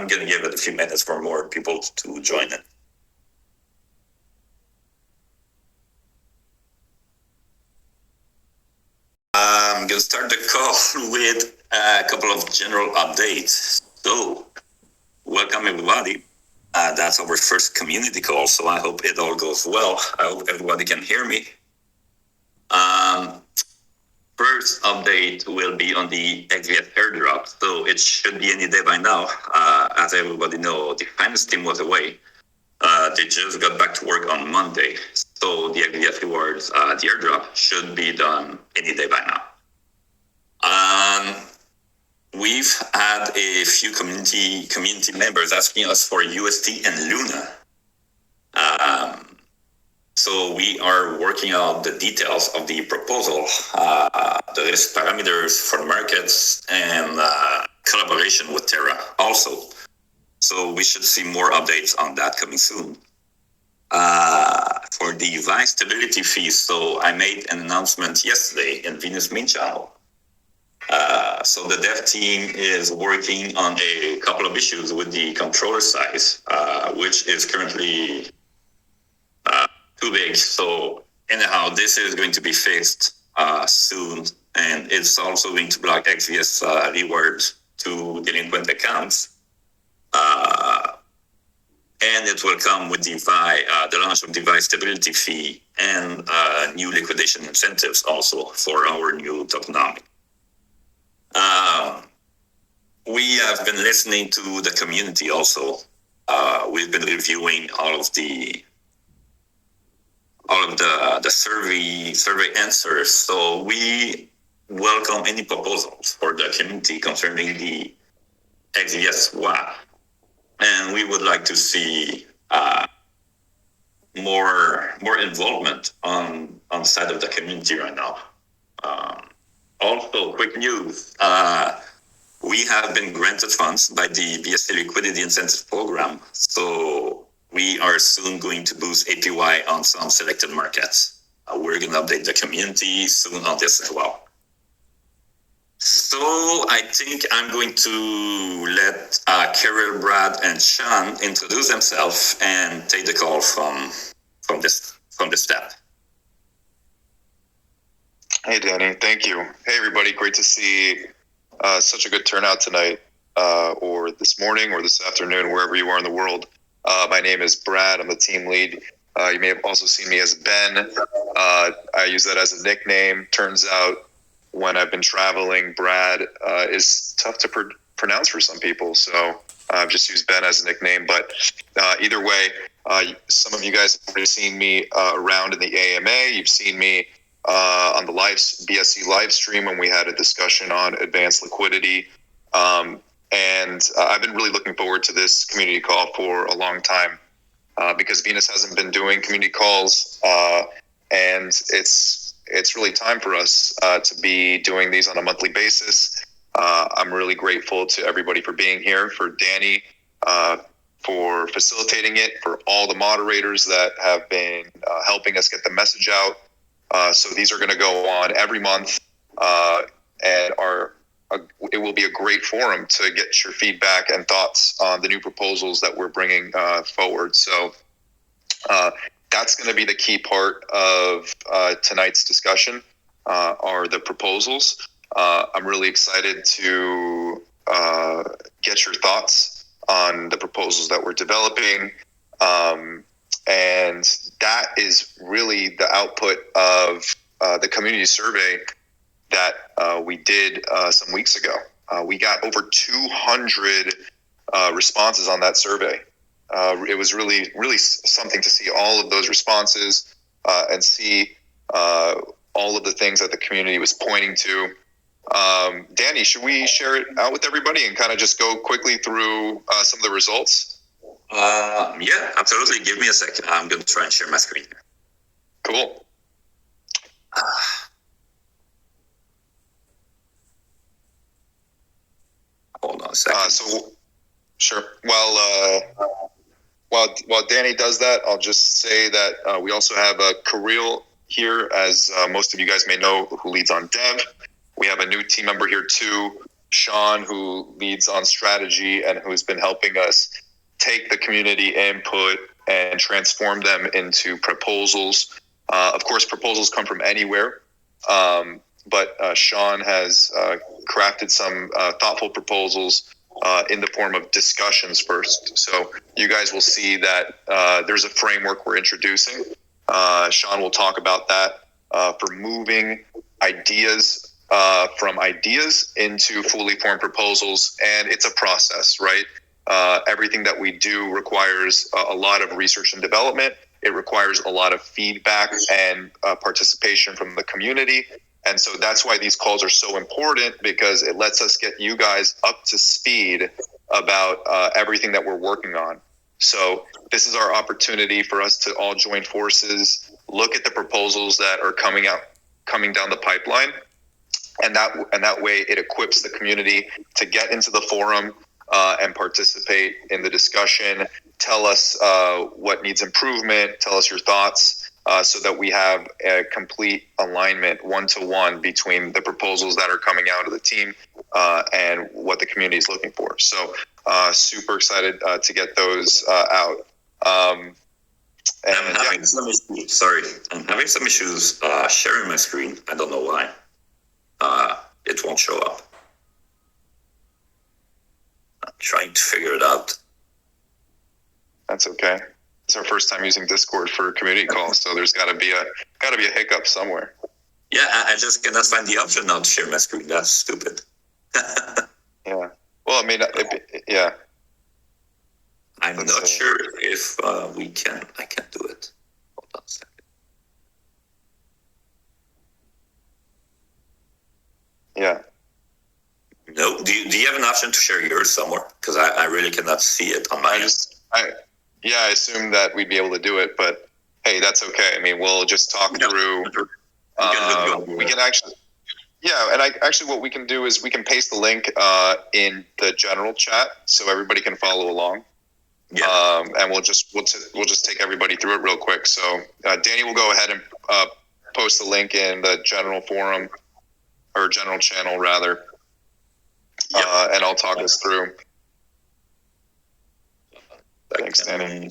I'm going to give it a few minutes for more people to join in. I'm going to start the call with a couple of general updates. So, welcome everybody. That's our first community call, so I hope it all goes well. I hope everybody can hear me. First update will be on the XVS airdrop, so it should be any day by now. As everybody knows, the finance team was away. They just got back to work on Monday, so the XVS rewards, the airdrop should be done any day by now. We've had a few community members asking us for USD and Luna. So we are working out the details of the proposal, the risk parameters for the markets, and collaboration with Terra also. So we should see more updates on that coming soon. For the VI stability fees, so I made an announcement yesterday in Venus main channel. So the dev team is working on a couple of issues with the controller size, which is currently too big. So anyhow, this is going to be fixed soon, and it's also going to block XVS rewards to delinquent accounts. And it will come with the launch of the stability fee and new liquidation incentives also for our new tokenomic. We have been listening to the community also. We've been reviewing all of the survey answers. So we welcome any proposals for the community concerning the XVS WAP. And we would like to see more involvement on the side of the community right now. Also, quick news. We have been granted funds by the BSC Liquidity Incentive Program. So we are soon going to boost APY on some selected markets. We're going to update the community soon on this as well. So I think I'm going to let Carol, Brad, and Sean introduce themselves and take the call from this step. Hey, Danny. Thank you. Hey, everybody. Great to see such a good turnout tonight, or this morning, or this afternoon, wherever you are in the world. My name is Brad. I'm the team lead. You may have also seen me as Ben. I use that as a nickname. Turns out when I've been traveling, Brad is tough to pronounce for some people. So I've just used Ben as a nickname. But either way, some of you guys have already seen me around in the AMA. You've seen me on the BSC live stream when we had a discussion on advanced liquidity. And I've been really looking forward to this community call for a long time because Venus hasn't been doing community calls, and it's really time for us to be doing these on a monthly basis. I'm really grateful to everybody for being here, for Danny for facilitating it, for all the moderators that have been helping us get the message out. So these are going to go on every month, and it will be a great forum to get your feedback and thoughts on the new proposals that we're bringing forward. So that's going to be the key part of tonight's discussion, are the proposals. I'm really excited to get your thoughts on the proposals that we're developing. And that is really the output of the community survey that we did some weeks ago. We got over 200 responses on that survey. It was really, really something to see all of those responses and see all of the things that the community was pointing to. Danny, should we share it out with everybody and kind of just go quickly through some of the results? Yeah, absolutely. Give me a second. I'm going to try and share my screen here. Cool. Hold on a second. Sure. While Danny does that, I'll just say that we also have Kirill here, as most of you guys may know, who leads on dev. We have a new team member here too, Sean, who leads on strategy and who's been helping us take the community input and transform them into proposals. Of course, proposals come from anywhere, but Sean has crafted some thoughtful proposals in the form of discussions first. So you guys will see that there's a framework we're introducing. Sean will talk about that for moving ideas from ideas into fully formed proposals. And it's a process, right? Everything that we do requires a lot of research and development. It requires a lot of feedback and participation from the community. And so that's why these calls are so important, because it lets us get you guys up to speed about everything that we're working on. So this is our opportunity for us to all join forces, look at the proposals that are coming down the pipeline. And that way it equips the community to get into the forum and participate in the discussion. Tell us what needs improvement. Tell us your thoughts so that we have a complete alignment, one-to-one, between the proposals that are coming out of the team and what the community is looking for. So super excited to get those out. I'm having some issues. Sorry, I'm having some issues sharing my screen. I don't know why. It won't show up. I'm trying to figure it out. That's okay. It's our first time using Discord for community calls, so there's got to be a hiccup somewhere. Yeah, I just cannot find the option now to share my screen. That's stupid. Yeah. Well, I mean, yeah. I'm not sure if we can. I can do it. Hold on a second. Yeah. No. Do you have an option to share yours somewhere? Because I really cannot see it on my end. I assume that we'd be able to do it, but hey, that's okay. I mean, we'll just talk through. We can actually. Yeah, and actually what we can do is we can paste the link in the general chat so everybody can follow along. Yeah. And we'll just take everybody through it real quick. So Danny will go ahead and post the link in the general forum, or general channel rather. Yep. And I'll talk us through. Thanks, Danny.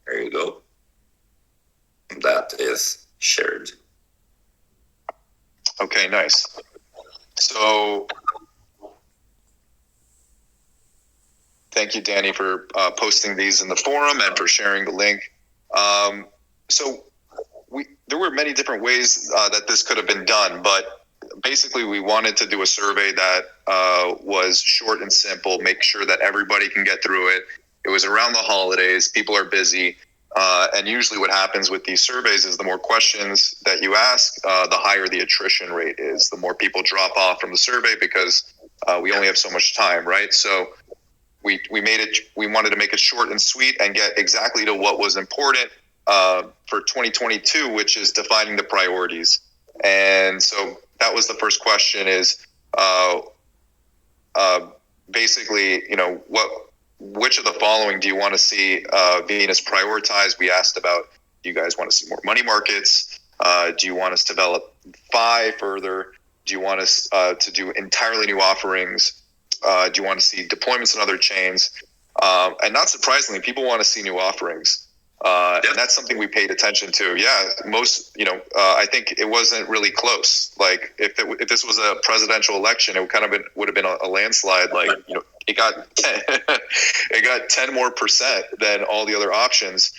There you go. That is shared. Okay, nice. So thank you, Danny, for posting these in the forum and for sharing the link. So there were many different ways that this could have been done, but basically we wanted to do a survey that was short and simple, make sure that everybody can get through it. It was around the holidays, people are busy, and usually what happens with these surveys is the more questions that you ask, the higher the attrition rate is, the more people drop off from the survey because we only have so much time, right? So we wanted to make it short and sweet and get exactly to what was important for 2022, which is defining the priorities. And so that was the first question is basically, which of the following do you want to see Venus prioritize? We asked about, do you guys want to see more money markets? Do you want us to develop FI further? Do you want us to do entirely new offerings? Do you want to see deployments in other chains? And not surprisingly, people want to see new offerings. And that's something we paid attention to. Yeah, I think it wasn't really close. Like if this was a presidential election, it would have been a landslide. Like, it got 10 more % than all the other options.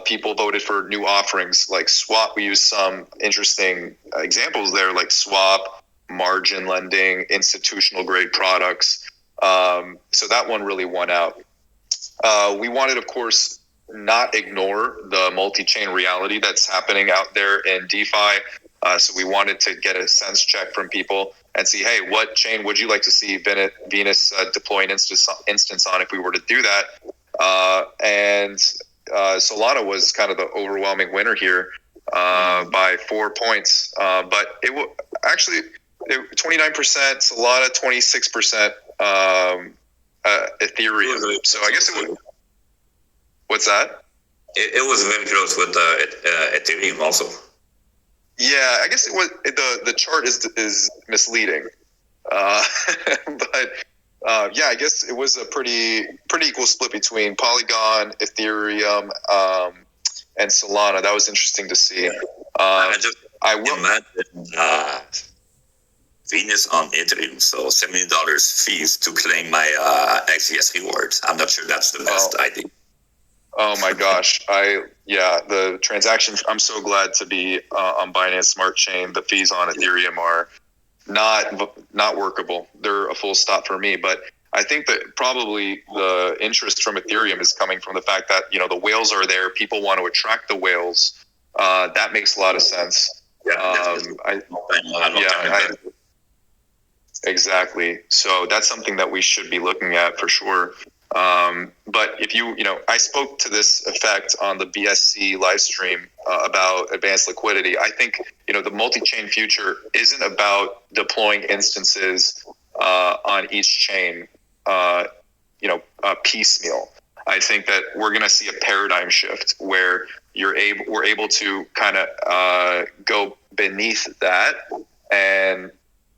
People voted for new offerings like swap. We used some interesting examples there, like swap, margin lending, institutional grade products. So that one really won out. We wanted, of course, not ignore the multi-chain reality that's happening out there in DeFi. So we wanted to get a sense check from people and see, hey, what chain would you like to see Venus deploy an instance on if we were to do that? And Solana was kind of the overwhelming winner here by 4 points. But it will actually 29%, Solana 26%, Ethereum. So I guess it would. What's that? It was very close with Ethereum also. Yeah, I guess it was the chart is misleading, but yeah, I guess it was a pretty equal split between Polygon, Ethereum, and Solana. That was interesting to see. I just I will imagine Venus on Ethereum, so $70 fees to claim my XVS rewards. I'm not sure that's the best idea. Oh my gosh. The transaction, I'm so glad to be on Binance Smart Chain. The fees on Ethereum are not workable. They're a full stop for me. But I think that probably the interest from Ethereum is coming from the fact that, the whales are there. People want to attract the whales. That makes a lot of sense. Exactly. So that's something that we should be looking at for sure. But if I spoke to this effect on the BSC live stream about advanced liquidity. I think, the multi-chain future isn't about deploying instances on each chain, piecemeal. I think that we're going to see a paradigm shift where we're able to kind of go beneath that and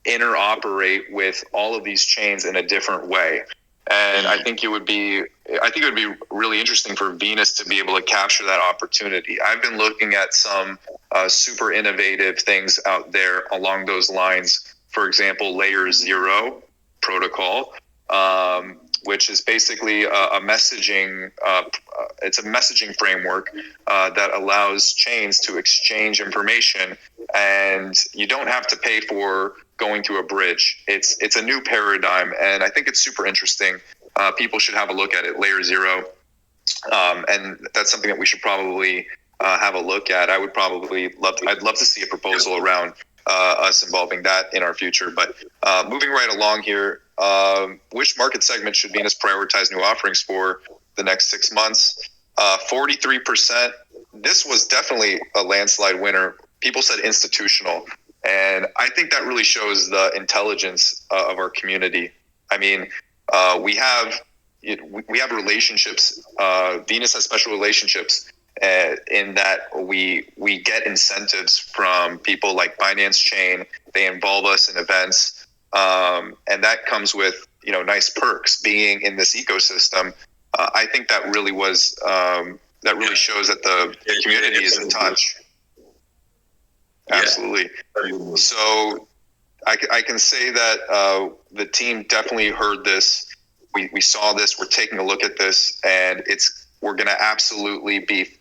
interoperate with all of these chains in a different way. And I think it would be really interesting for Venus to be able to capture that opportunity. I've been looking at some super innovative things out there along those lines. For example, Layer 0 protocol, which is basically a messaging. It's a messaging framework that allows chains to exchange information, and you don't have to pay for going to a bridge. It's a new paradigm, and I think it's super interesting. People should have a look at it. Layer 0, and that's something that we should probably have a look at. I'd love to see a proposal around us involving that in our future. But moving right along here, which market segment should Venus prioritize new offerings for the next 6 months? 43%. This was definitely a landslide winner. People said institutional. And I think that really shows the intelligence of our community. I mean, we have relationships. Venus has special relationships in that we get incentives from people like Binance Chain. They involve us in events, and that comes with nice perks. Being in this ecosystem, I think that really was that really shows that the community is in touch. Absolutely. So I can say that the team definitely heard this. We saw this. We're taking a look at this, and we're going to absolutely be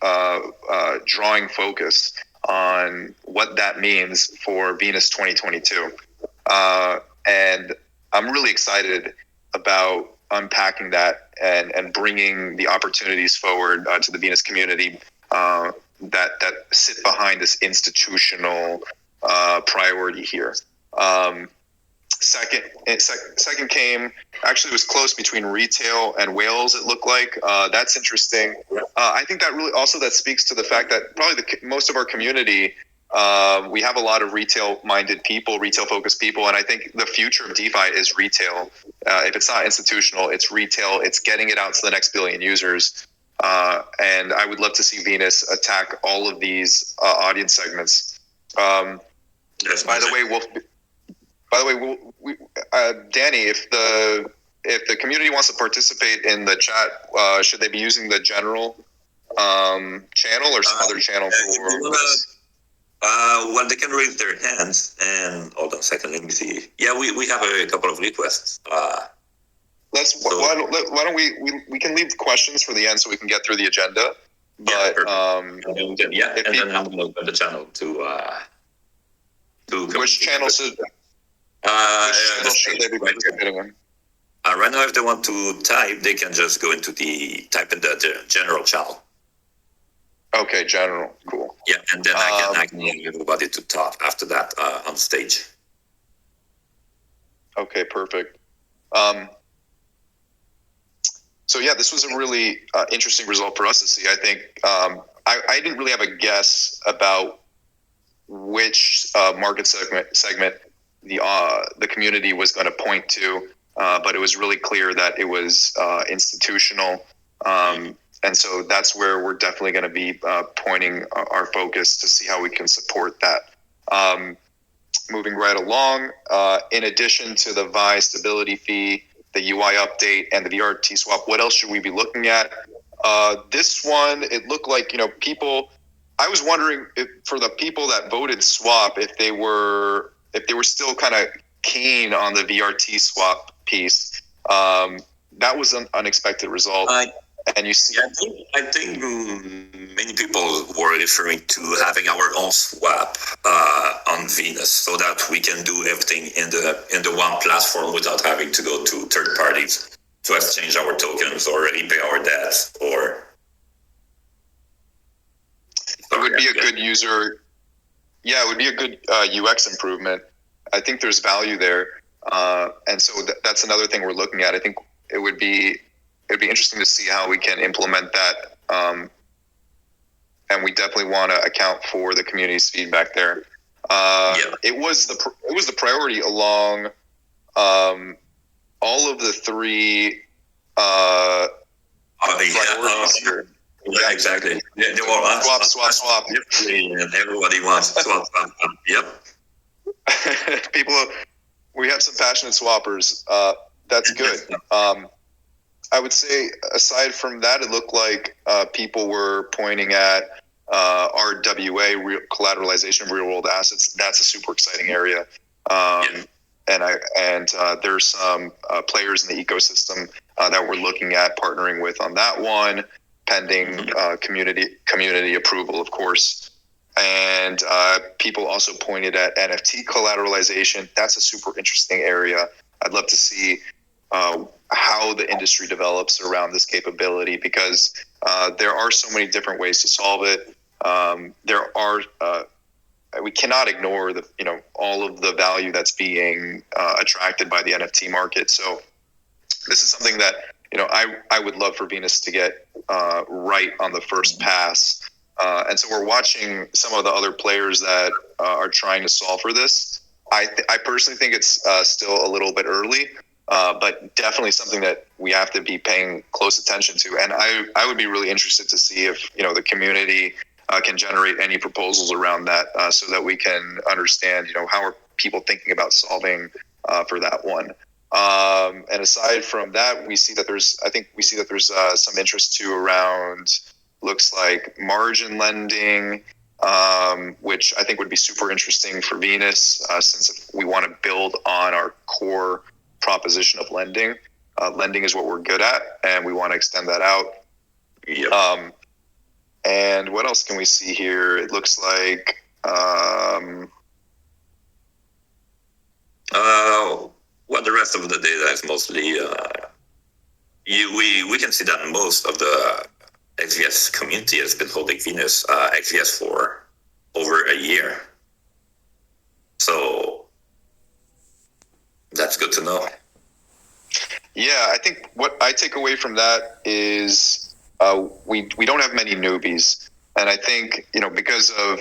drawing focus on what that means for Venus 2022. And I'm really excited about unpacking that and bringing the opportunities forward to the Venus community that sit behind this institutional priority here. Second came, actually was close between retail and whales, it looked like. That's interesting. I think that really also that speaks to the fact that probably most of our community, we have a lot of retail-minded people, retail-focused people, and I think the future of DeFi is retail. If it's not institutional, it's retail. It's getting it out to the next billion users. And I would love to see Venus attack all of these audience segments. By the way, Danny, if the community wants to participate in the chat, should they be using the general channel or some other channel for this? Well, they can raise their hands. And hold on a second, let me see. Yeah, we have a couple of requests. Why don't we can leave questions for the end so we can get through the agenda. But and then I'm going to put the channel to which channel should they be participating in? Right now, if they want to type, they can just go into type in the general channel. Okay, general, cool. Yeah, and then I can allow everybody to talk after that on stage. Okay, perfect. So yeah, this was a really interesting result for us to see. I think I didn't really have a guess about which market segment the community was going to point to, but it was really clear that it was institutional, and so that's where we're definitely going to be pointing our focus to see how we can support that. Moving right along, in addition to the VI stability fee, the UI update, and the VRT swap, what else should we be looking at? This one, it looked like, people. I was wondering if, for the people that voted swap, if they were still kind of keen on the VRT swap piece. That was an unexpected result. And you see, I think many people were referring to having our own swap on Venus, so that we can do everything in the one platform without having to go to third parties to exchange our tokens or repay our debts. Or it would be a good user. Yeah, it would be a good UX improvement. I think there's value there, and so that's another thing we're looking at. I think it would be interesting to see how we can implement that, and we definitely want to account for the community's feedback there. It was the priority along all of the three priorities here. Yeah, exactly. They were swap. And everybody wants swap. Yep. We have some passionate swappers. That's good. I would say, aside from that, it looked like people were pointing at RWA, collateralization of real world assets. That's a super exciting area. And there's some players in the ecosystem that we're looking at partnering with on that one, pending community approval, of course. And people also pointed at NFT collateralization. That's a super interesting area. I'd love to see how the industry develops around this capability, because there are so many different ways to solve it. We cannot ignore all of the value that's being attracted by the NFT market. So this is something that I would love for Venus to get right on the first pass. And so we're watching some of the other players that are trying to solve for this. I personally think it's still a little bit early, but definitely something that we have to be paying close attention to. And I would be really interested to see if the community can generate any proposals around that, so that we can understand how are people thinking about solving for that one. And aside from that, we see that there's some interest too around, looks like margin lending, which I think would be super interesting for Venus, since if we want to build on our core proposition of lending. Lending is what we're good at, and we want to extend that out. Yep. And what else can we see here? It looks like well, the rest of the data is mostly we can see that most of the XVS community has been holding Venus XVS for over a year. So that's good to know. Yeah, I think what I take away from that is we don't have many newbies. And I think, because of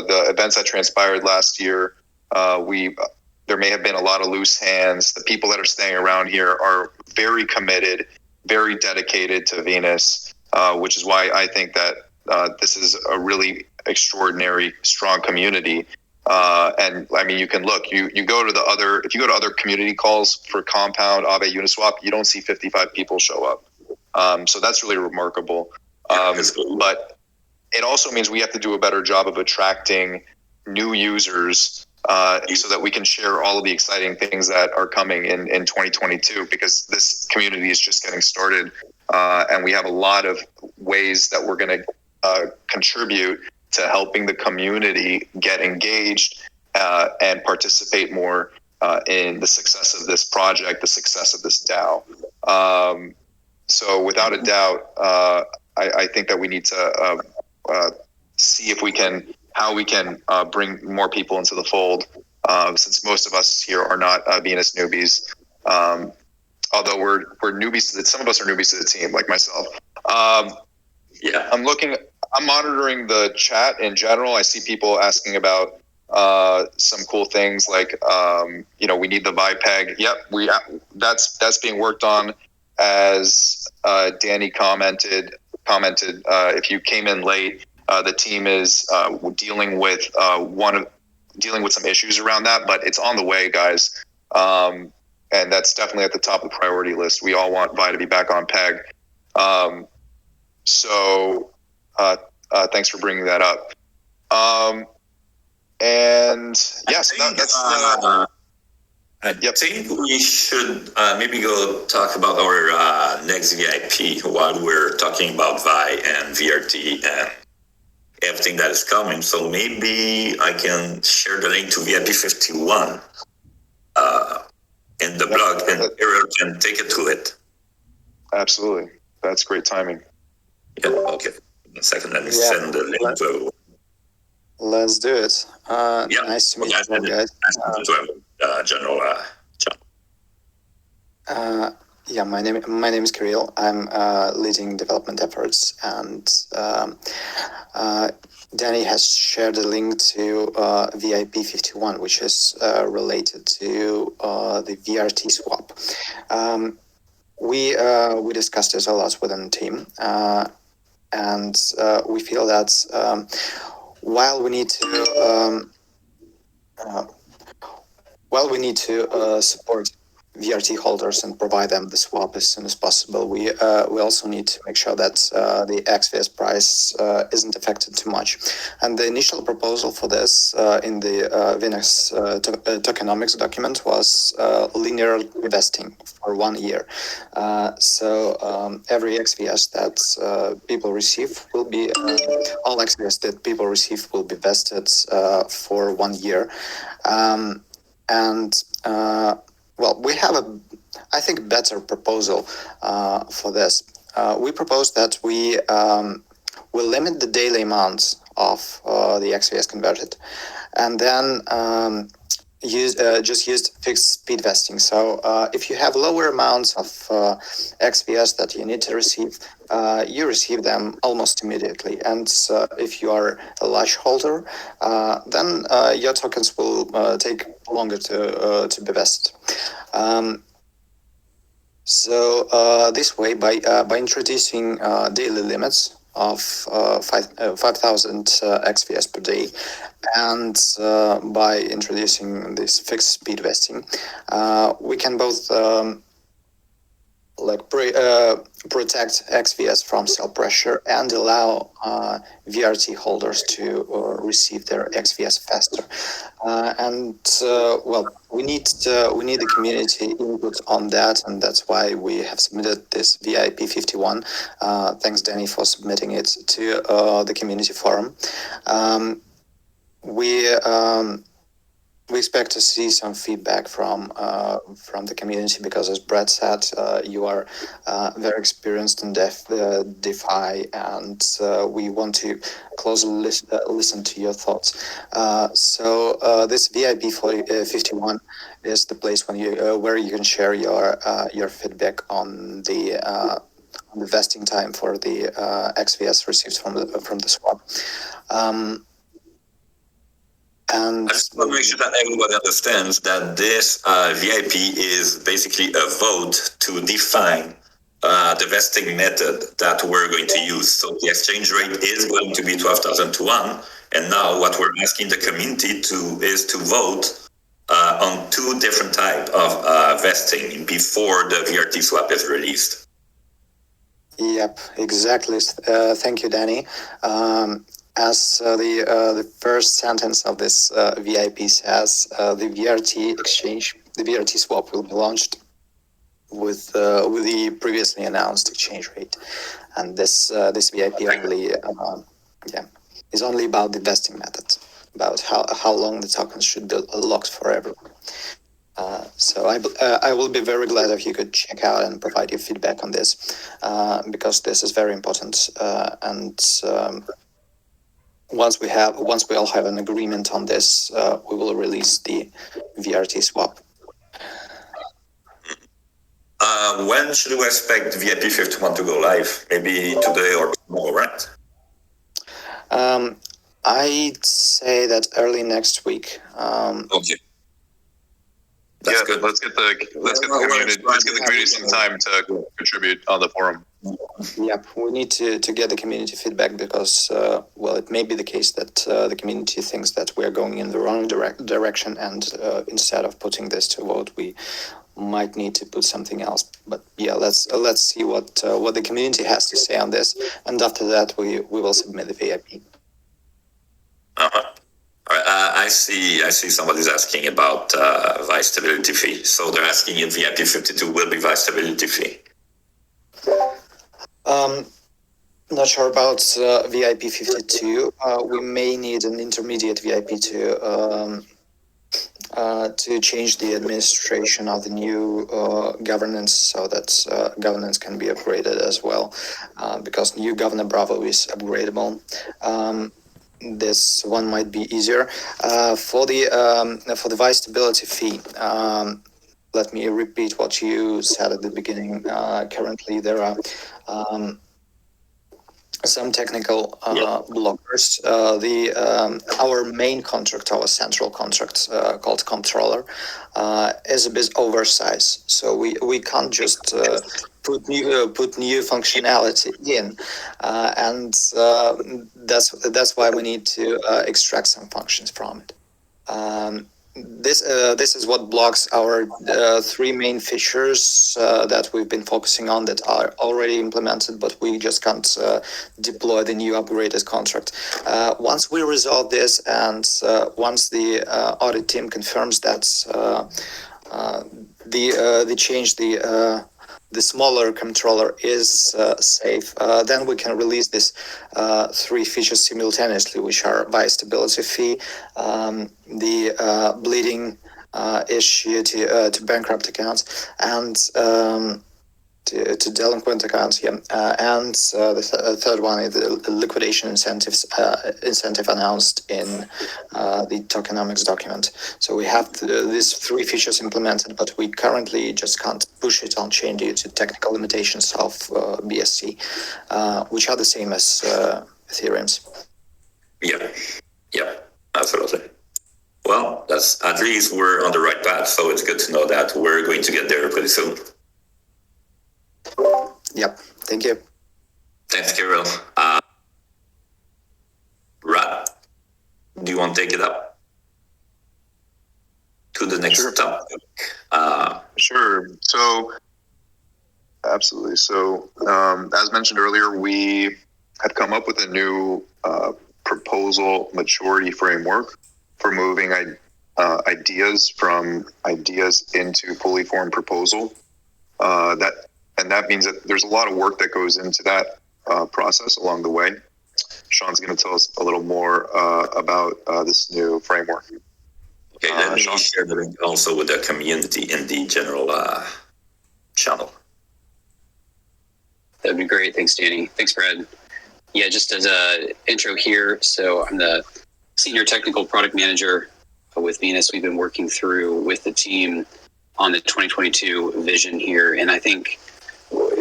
the events that transpired last year, there may have been a lot of loose hands. The people that are staying around here are very committed, very dedicated to Venus, which is why I think that this is a really extraordinary, strong community. And I mean, you can look, if you go to other community calls for Compound, Aave, Uniswap, you don't see 55 people show up. So that's really remarkable. But it also means we have to do a better job of attracting new users, so that we can share all of the exciting things that are coming in 2022, because this community is just getting started. And we have a lot of ways that we're going to contribute to helping the community get engaged and participate more in the success of this project, the success of this DAO. So without a doubt, I think that we need to see how we can bring more people into the fold, since most of us here are not Venus newbies. Although we're newbies some of us are newbies to the team, like myself. I'm monitoring the chat in general. I see people asking about some cool things like, we need the VIPEG. Yep, that's being worked on. As Danny commented, if you came in late, the team is dealing with dealing with some issues around that, but it's on the way, guys. And that's definitely at the top of the priority list. We all want Vi to be back on peg. So thanks for bringing that up. And yeah, so that's I think we should maybe go talk about our next VIP while we're talking about Vi and VRT and everything that is coming. So maybe I can share the link to VIP 51 in the blog, and Ariel can take it to it. Absolutely. That's great timing. Yeah, okay. A second, let me send the link to. Let's do it. Nice to meet you all, guys. General John. Yeah, my name is Kirill. I'm leading development efforts, and Danny has shared a link to VIP 51, which is related to the VRT swap. We discussed this a lot within the team, and we feel that while we need to support VRT holders and provide them the swap as soon as possible, we also need to make sure that the XVS price isn't affected too much. And the initial proposal for this in the Venus tokenomics document was linear investing for 1 year. So every XVS that people receive will be all XVS that people receive will be vested for 1 year. Well, we have I think, better proposal for this. We propose that we will limit the daily amounts of the XVS converted, and then just use fixed speed vesting. So if you have lower amounts of XVS that you need to receive, you receive them almost immediately. And if you are a large holder, then your tokens will take longer to be vested. So this way, by introducing daily limits of 5,000 XVS per day, and by introducing this fixed speed vesting, we can both protect XVS from sell pressure and allow VRT holders to receive their XVS faster. Well, we need the community input on that, and that's why we have submitted this VIP 51. Thanks, Danny, for submitting it to the community forum. We expect to see some feedback from the community because, as Brad said, you are very experienced in DeFi, and we want to closely listen to your thoughts. So this VIP 51 is the place where you can share your feedback on the vesting time for the XVS received from the swap. And I just want to make sure that everybody understands that this VIP is basically a vote to define the vesting method that we're going to use. So the exchange rate is going to be 12,000 to 1. And now what we're asking the community is to vote on 2 different types of vesting before the VRT swap is released. Yep, exactly. Thank you, Danny. As the first sentence of this VIP says, the VRT exchange, the VRT swap will be launched with the previously announced exchange rate, and this VIP only is only about the vesting method, about how long the tokens should be locked for everyone. So I will be very glad if you could check out and provide your feedback on this, because this is very important, and once we all have an agreement on this, we will release the VRT swap. When should we expect VIP 51 to go live? Maybe today or tomorrow, right? I'd say that early next week. Okay. That's good. Let's get the community some time to contribute on the forum. Yep, we need to get the community feedback because, well, it may be the case that the community thinks that we're going in the wrong direction, and instead of putting this to vote, we might need to put something else. But yeah, let's see what the community has to say on this, and after that, we will submit the VIP. Uh-huh. All right, I see somebody's asking about vice stability fee. So they're asking if VIP 52 will be vice stability fee. Not sure about VIP 52. We may need an intermediate VIP to change the administration of the new governance, so that governance can be upgraded as well, because new Governor Bravo is upgradable. This one might be easier. For the vice stability fee, let me repeat what you said at the beginning. Currently, there are some technical blockers. Our main contract, our central contract called controller, is a bit oversized, so we can't just put new functionality in, and that's why we need to extract some functions from it. This is what blocks our three main features that we've been focusing on that are already implemented, but we just can't deploy the new upgraded contract. Once we resolve this, and once the audit team confirms that the change, the smaller controller is safe, then we can release these three features simultaneously, which are vice stability fee, the bleeding issue to bankrupt accounts, and to delinquent accounts, and the third one is the liquidation incentive announced in the tokenomics document. So we have these three features implemented, but we currently just can't push it on chain due to technical limitations of BSC, which are the same as Ethereum's. Yeah, absolutely. Well, that's at least we're on the right path, so it's good to know that we're going to get there pretty soon. Yep, thank you. Thanks, Kirill. Rad, do you want to take it up to the next topic? Sure. So, absolutely. So, as mentioned earlier, we had come up with a new proposal maturity framework for moving ideas from ideas into fully formed proposal. That means that there's a lot of work that goes into that process along the way. Sean's going to tell us a little more about this new framework. Okay, let me share the link also with the community in the general channel. That'd be great. Thanks, Danny. Thanks, Brad. Yeah, just as an intro here, so I'm the Senior Technical Product Manager with Venus. We've been working through with the team on the 2022 vision here, and I think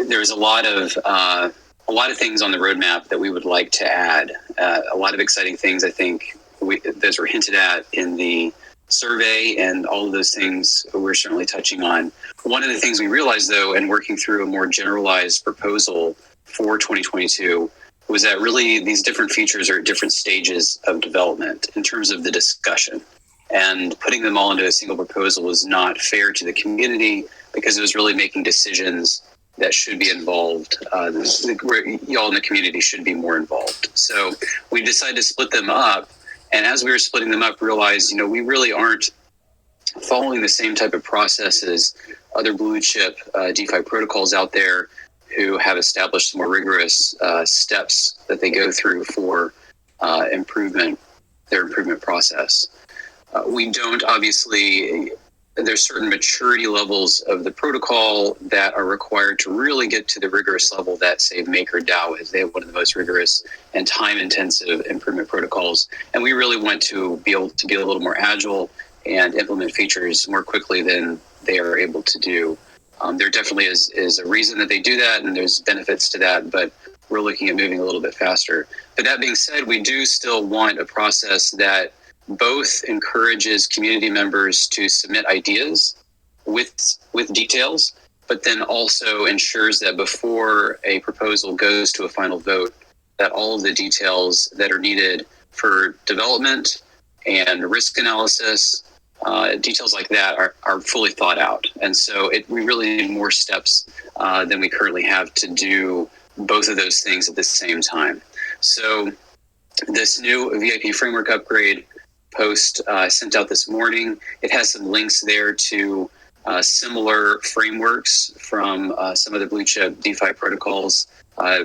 there's a lot of things on the roadmap that we would like to add. A lot of exciting things. I think those were hinted at in the survey, and all of those things we're certainly touching on. One of the things we realized, though, in working through a more generalized proposal for 2022, was that really these different features are at different stages of development in terms of the discussion. And putting them all into a single proposal was not fair to the community, because it was really making decisions that should be involved. Y'all in the community should be more involved. So we decided to split them up. And as we were splitting them up, realized, we really aren't following the same type of process as other blue chip DeFi protocols out there who have established more rigorous steps that they go through for their improvement process. We don't, obviously, there's certain maturity levels of the protocol that are required to really get to the rigorous level that, say, MakerDAO is. They have one of the most rigorous and time-intensive improvement protocols. And we really want to be able to be a little more agile and implement features more quickly than they are able to do. There definitely is a reason that they do that, and there's benefits to that, but we're looking at moving a little bit faster. But that being said, we do still want a process that both encourages community members to submit ideas with details, but then also ensures that before a proposal goes to a final vote, that all of the details that are needed for development and risk analysis, details like that are fully thought out. And so we really need more steps than we currently have to do both of those things at the same time. So this new VIP framework upgrade post sent out this morning, it has some links there to similar frameworks from some of the blue chip DeFi protocols.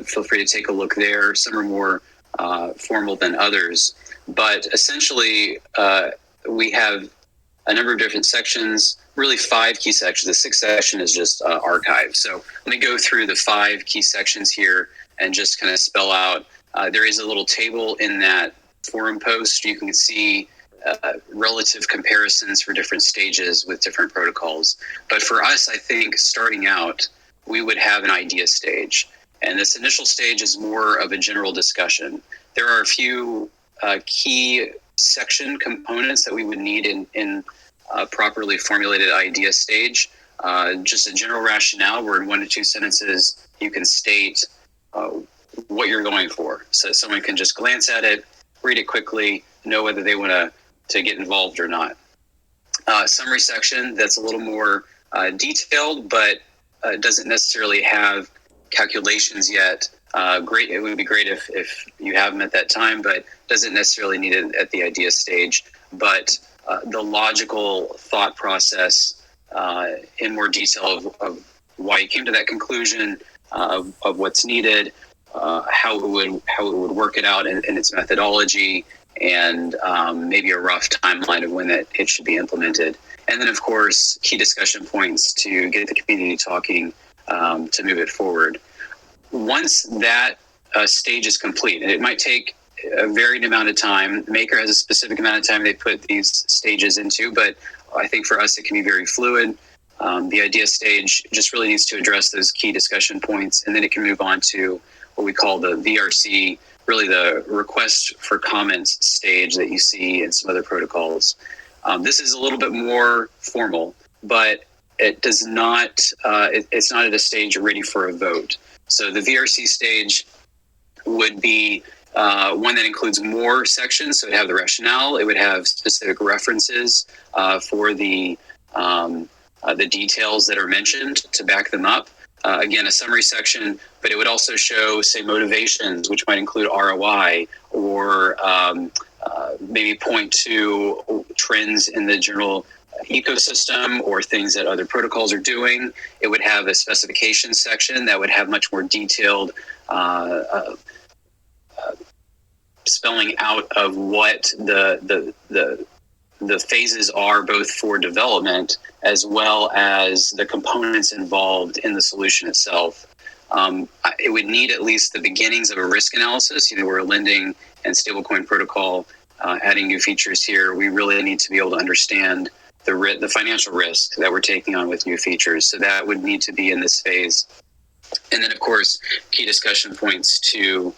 Feel free to take a look there. Some are more formal than others. But essentially, we have a number of different sections, really 5 key sections. The 6th section is just archive. So let me go through the 5 key sections here and just kind of spell out. There is a little table in that forum post. You can see relative comparisons for different stages with different protocols. But for us, I think starting out, we would have an idea stage. And this initial stage is more of a general discussion. There are a few key section components that we would need in a properly formulated idea stage. Just a general rationale where in 1 to 2 sentences, you can state what you're going for. So someone can just glance at it, read it quickly, know whether they want to get involved or not. Summary section that's a little more detailed, but doesn't necessarily have calculations yet. Great, it would be great if you have them at that time, but doesn't necessarily need it at the idea stage. But the logical thought process in more detail of why you came to that conclusion, of what's needed, how it would work it out in its methodology, and maybe a rough timeline of when it should be implemented. And then, of course, key discussion points to get the community talking to move it forward. Once that stage is complete, and it might take a varied amount of time. Maker has a specific amount of time they put these stages into, but I think for us it can be very fluid. The idea stage just really needs to address those key discussion points, and then it can move on to what we call the VRC, really the request for comments stage that you see in some other protocols. This is a little bit more formal, but it does not. It's not at a stage ready for a vote. So the VRC stage would be one that includes more sections. So it would have the rationale. It would have specific references for the details that are mentioned to back them up. Again, a summary section, but it would also show, say, motivations, which might include ROI, or maybe point to trends in the general ecosystem or things that other protocols are doing. It would have a specification section that would have much more detailed spelling out of what the phases are, both for development as well as the components involved in the solution itself. It would need at least the beginnings of a risk analysis. We're a lending and stablecoin protocol, adding new features here. We really need to be able to understand the financial risk that we're taking on with new features. So that would need to be in this phase. And then, of course, key discussion points to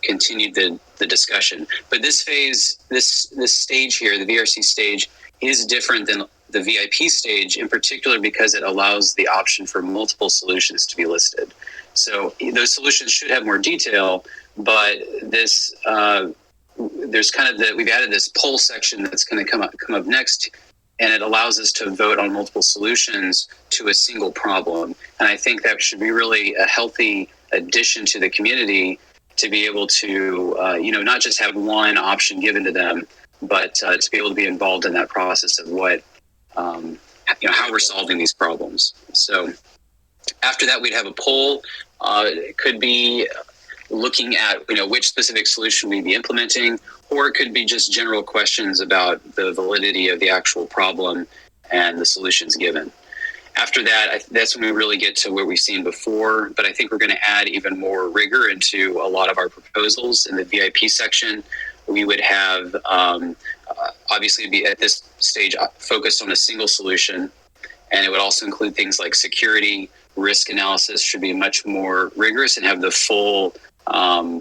continue the discussion. But this phase, this stage here, the VRC stage, is different than the VIP stage, in particular because it allows the option for multiple solutions to be listed. So those solutions should have more detail, but this there's kind of we've added this poll section that's going to come up next, and it allows us to vote on multiple solutions to a single problem. And I think that should be really a healthy addition to the community to be able to, not just have one option given to them, but to be able to be involved in that process of what, how we're solving these problems. So after that, we'd have a poll. It could be looking at, which specific solution we'd be implementing, or it could be just general questions about the validity of the actual problem and the solutions given. After that, that's when we really get to where we've seen before, but I think we're going to add even more rigor into a lot of our proposals. In the VIP section, we would have, obviously be at this stage focused on a single solution, and it would also include things like security, risk analysis should be much more rigorous and have the full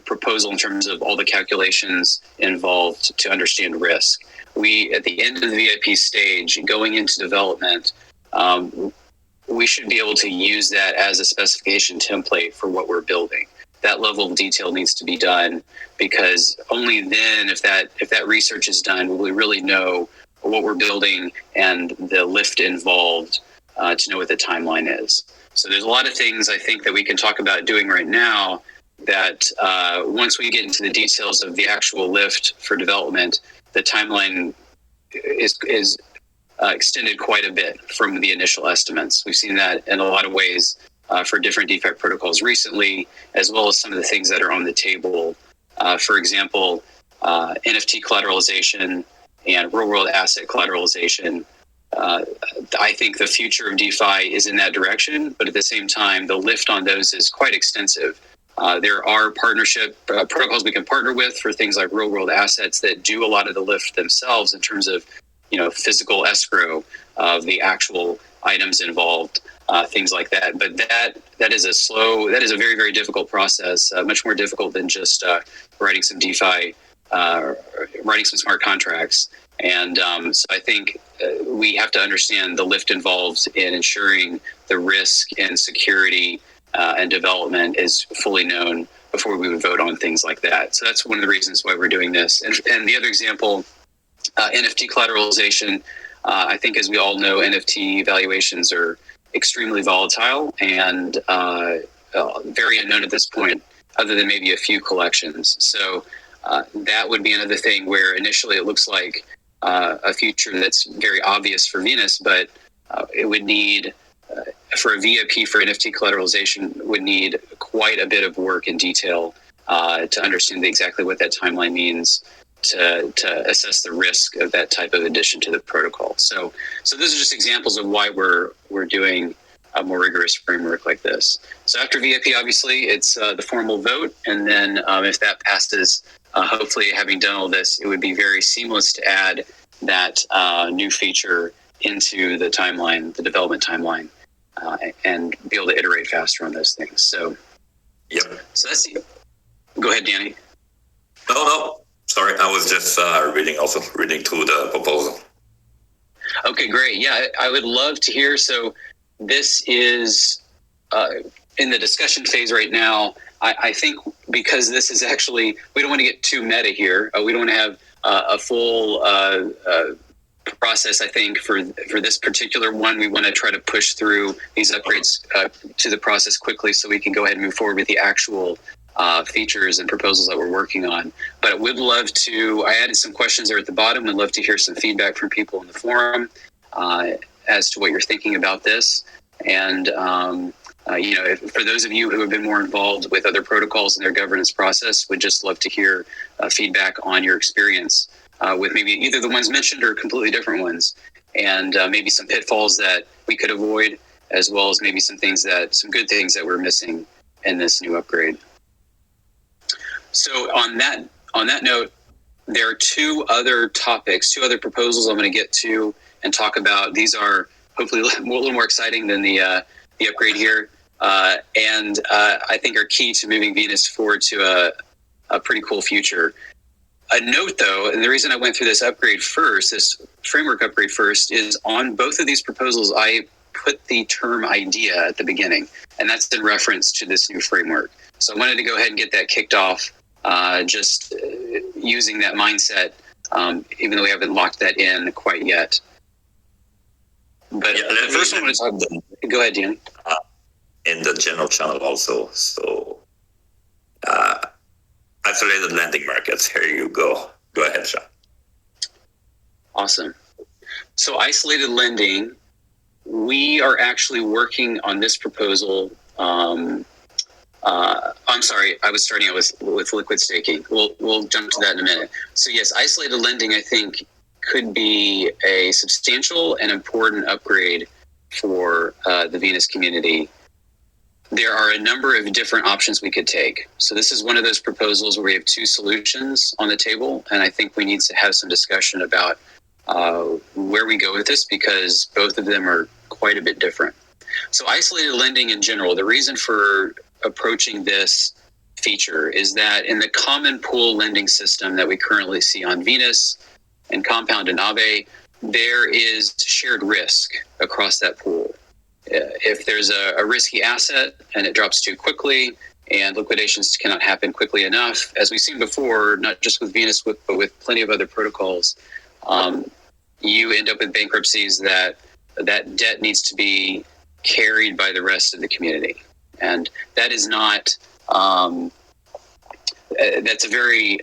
proposal in terms of all the calculations involved to understand risk. We, at the end of the VIP stage, going into development, we should be able to use that as a specification template for what we're building. That level of detail needs to be done, because only then, if that research is done, will we really know what we're building and the lift involved to know what the timeline is. So there's a lot of things I think that we can talk about doing right now that once we get into the details of the actual lift for development, the timeline is extended quite a bit from the initial estimates. We've seen that in a lot of ways for different DeFi protocols recently, as well as some of the things that are on the table. For example, NFT collateralization and real-world asset collateralization. I think the future of DeFi is in that direction, but at the same time, the lift on those is quite extensive. There are partnership protocols we can partner with for things like real-world assets that do a lot of the lift themselves in terms of, physical escrow of the actual items involved, things like that. But that is a very, very difficult process, much more difficult than just writing some DeFi, writing some smart contracts. And so I think we have to understand the lift involved in ensuring the risk and security and development is fully known before we would vote on things like that. So that's one of the reasons why we're doing this. And the other example, NFT collateralization, I think, as we all know, NFT valuations are extremely volatile and very unknown at this point, other than maybe a few collections. So that would be another thing where initially it looks like a future that's very obvious for Venus, but it would need, for a VIP for NFT collateralization, would need quite a bit of work and detail to understand exactly what that timeline means, to assess the risk of that type of addition to the protocol. So those are just examples of why we're doing a more rigorous framework like this. So after VIP, obviously, it's the formal vote, and then if that passes, hopefully, having done all this, it would be very seamless to add that new feature into the timeline, the development timeline, and be able to iterate faster on those things. So, Yep. So that's. Go ahead, Danny. No. Sorry, I was just reading through the proposal. Okay, great. Yeah, I would love to hear. So this is in the discussion phase right now. I think because this is actually, we don't want to get too meta here. We don't want to have a full process. I think for this particular one, we want to try to push through these upgrades to the process quickly so we can go ahead and move forward with the actual features and proposals that we're working on. But would love to, I added some questions there at the bottom. Would love to hear some feedback from people in the forum as to what you're thinking about this. And, for those of you who have been more involved with other protocols in their governance process, would just love to hear feedback on your experience with maybe either the ones mentioned or completely different ones, and maybe some pitfalls that we could avoid, as well as maybe some good things that we're missing in this new upgrade. So on that note, there are two other proposals I'm going to get to and talk about. These are hopefully a little more exciting than the upgrade here, and I think are key to moving Venus forward to a pretty cool future. A note, though, and the reason I went through this framework upgrade first, is on both of these proposals, I put the term idea at the beginning, and that's in reference to this new framework. So I wanted to go ahead and get that kicked off, just using that mindset, even though we haven't locked that in quite yet. But first I want to talk. Go ahead, Dan. In the general channel also. So isolated lending markets. Here you go. Go ahead, Sean. Awesome. So isolated lending, we are actually working on this proposal. I'm sorry, I was starting out with liquid staking. We'll jump to that in a minute. So yes, isolated lending, I think, could be a substantial and important upgrade for the Venus community. There are a number of different options we could take. So this is one of those proposals where we have two solutions on the table, and I think we need to have some discussion about where we go with this, because both of them are quite a bit different. So isolated lending in general, the reason for approaching this feature is that in the common pool lending system that we currently see on Venus and Compound and Aave, there is shared risk across that pool. If there's a risky asset and it drops too quickly and liquidations cannot happen quickly enough, as we've seen before, not just with Venus, but with plenty of other protocols, you end up with bankruptcies that debt needs to be carried by the rest of the community. And that is not, that's a very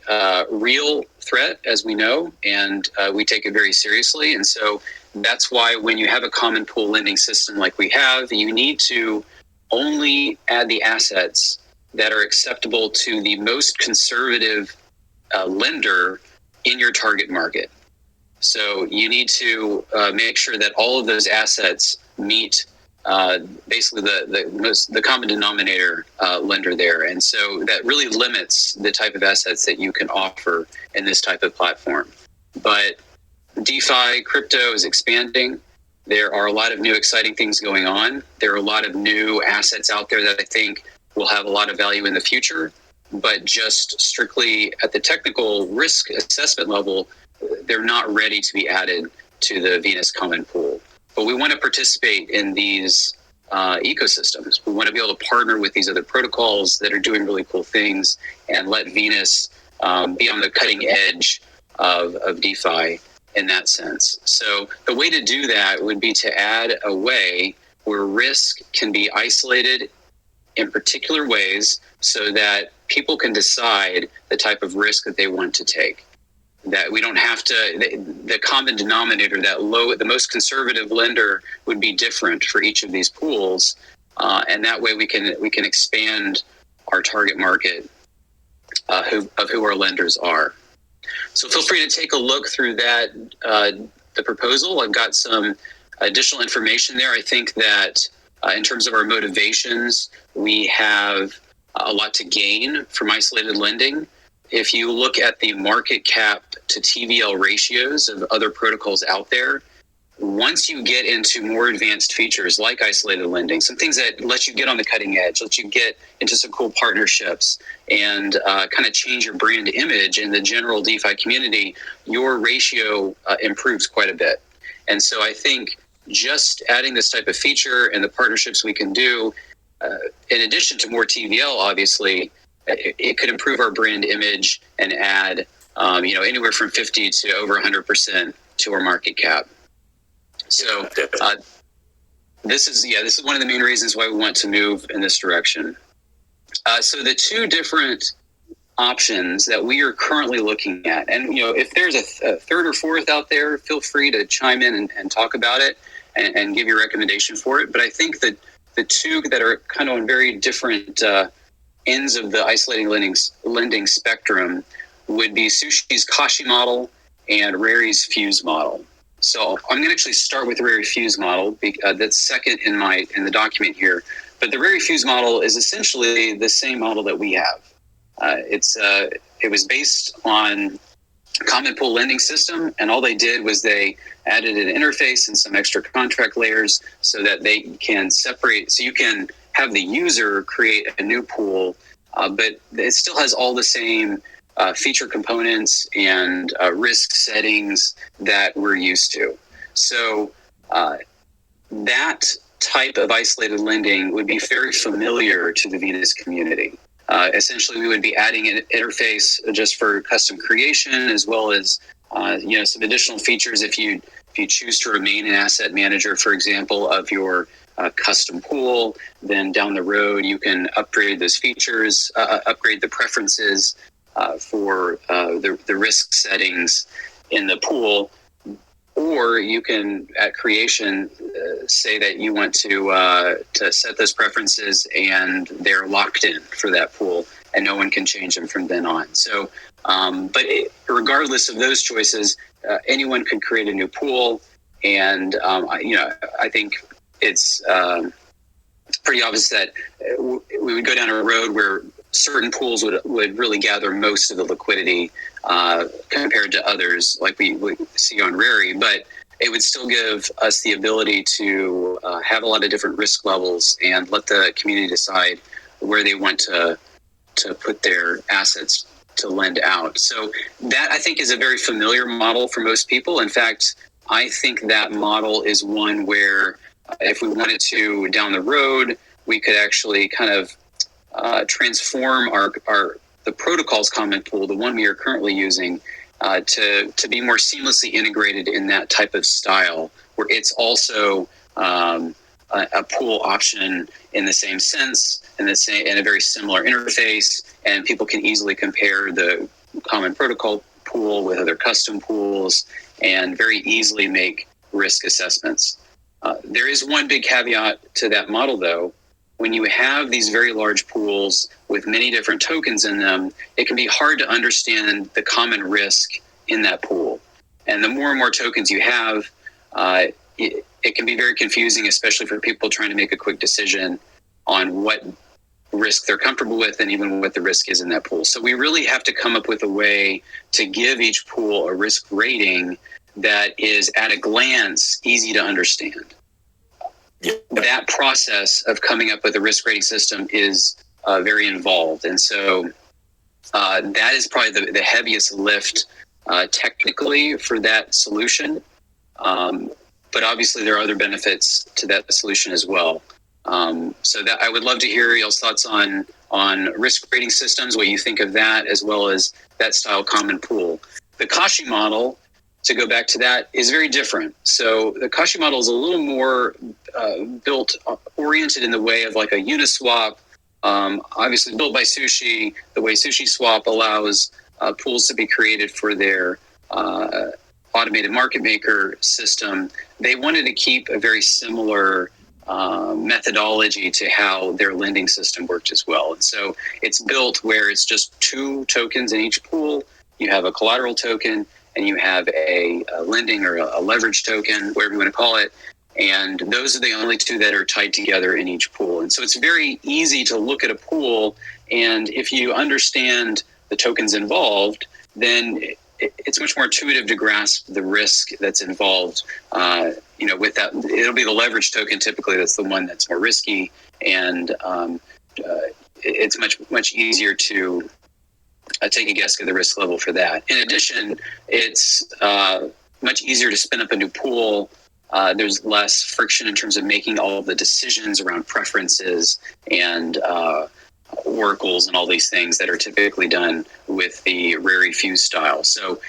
real threat, as we know, and we take it very seriously. And so that's why when you have a common pool lending system like we have, you need to only add the assets that are acceptable to the most conservative lender in your target market. So you need to make sure that all of those assets meet basically the common denominator lender there. And so that really limits the type of assets that you can offer in this type of platform. But DeFi crypto is expanding. There are a lot of new exciting things going on. There are a lot of new assets out there that I think will have a lot of value in the future, but just strictly at the technical risk assessment level, they're not ready to be added to the Venus common pool. But we want to participate in these ecosystems. We want to be able to partner with these other protocols that are doing really cool things and let Venus be on the cutting edge of DeFi in that sense. So the way to do that would be to add a way where risk can be isolated in particular ways so that people can decide the type of risk that they want to take. That we don't have to, the common denominator, the most conservative lender would be different for each of these pools. And that way we can expand our target market of who our lenders are. So feel free to take a look through that, the proposal. I've got some additional information there. I think that in terms of our motivations, we have a lot to gain from isolated lending. If you look at the market cap to TVL ratios of other protocols out there, once you get into more advanced features like isolated lending, some things that let you get on the cutting edge, let you get into some cool partnerships and kind of change your brand image in the general DeFi community, your ratio improves quite a bit. And so I think just adding this type of feature and the partnerships we can do, in addition to more TVL, obviously, it could improve our brand image and add, anywhere from 50 to over 100% to our market cap. So this is one of the main reasons why we want to move in this direction. So the two different options that we are currently looking at, and if there's a third or fourth out there, feel free to chime in and talk about it and give your recommendation for it. But I think that the two that are kind of on very different ends of the isolating lending spectrum would be Sushi's Kashi model and Rary's Fuse model. So I'm going to actually start with the Rary Fuse model. That's second in the document here. But the Rary Fuse model is essentially the same model that we have. It was based on common pool lending system, and all they did was they added an interface and some extra contract layers so that they can separate. So you can have the user create a new pool, but it still has all the same feature components and risk settings that we're used to. So that type of isolated lending would be very familiar to the Venus community. Essentially, we would be adding an interface just for custom creation, as well as some additional features if you choose to remain an asset manager, for example, of your custom pool. Then down the road, you can upgrade those features, upgrade the preferences for the risk settings in the pool. Or you can, at creation, say that you want to set those preferences and they're locked in for that pool and no one can change them from then on. So, regardless of those choices, anyone could create a new pool. And, I think it's pretty obvious that we would go down a road where certain pools would really gather most of the liquidity compared to others like we see on Rary, but it would still give us the ability to have a lot of different risk levels and let the community decide where they want to put their assets to lend out. So that, I think, is a very familiar model for most people. In fact, I think that model is one where if we wanted to down the road, we could actually kind of transform the protocols comment pool, the one we are currently using, to be more seamlessly integrated in that type of style, where it's also a pool option in the same sense, in a very similar interface, and people can easily compare the common protocol pool with other custom pools and very easily make risk assessments. There is one big caveat to that model, though. When you have these very large pools with many different tokens in them, it can be hard to understand the common risk in that pool. And the more and more tokens you have, it can be very confusing, especially for people trying to make a quick decision on what risk they're comfortable with and even what the risk is in that pool. So we really have to come up with a way to give each pool a risk rating that is at a glance easy to understand. That process of coming up with a risk rating system is very involved. And so that is probably the heaviest lift technically for that solution. But obviously there are other benefits to that solution as well. So that I would love to hear y'all's thoughts on risk rating systems, what you think of that, as well as that style common pool. The Kashi model, to go back to that, is very different. So the Kashi model is a little more oriented in the way of like a Uniswap, obviously built by Sushi, the way SushiSwap allows pools to be created for their automated market maker system. They wanted to keep a very similar methodology to how their lending system worked as well. And so it's built where it's just 2 tokens in each pool. You have a collateral token and you have a lending or a leverage token, whatever you want to call it. And those are the only 2 that are tied together in each pool. And so it's very easy to look at a pool, and if you understand the tokens involved, then it's much more intuitive to grasp the risk that's involved. With that, it'll be the leverage token typically that's the one that's more risky, and it's much easier to take a guess at the risk level for that. In addition, it's much easier to spin up a new pool. There's less friction in terms of making all of the decisions around preferences and oracles and all these things that are typically done with the rarely fused style. So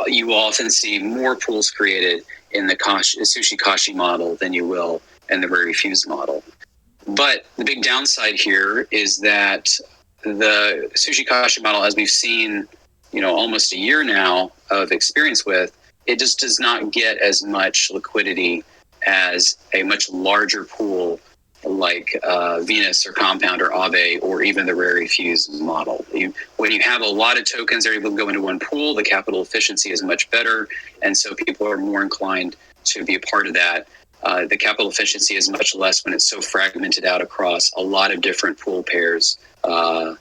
you will often see more pools created in the Sushi Kashi model than you will in the rarely fused model. But the big downside here is that the Sushi Kashi model, as we've seen, almost a year now of experience with, it just does not get as much liquidity as a much larger pool like Venus or Compound or Aave or even the rarely fused model. When you have a lot of tokens that are able to go into one pool, the capital efficiency is much better, and so people are more inclined to be a part of that. The capital efficiency is much less when it's so fragmented out across a lot of different pool pairs of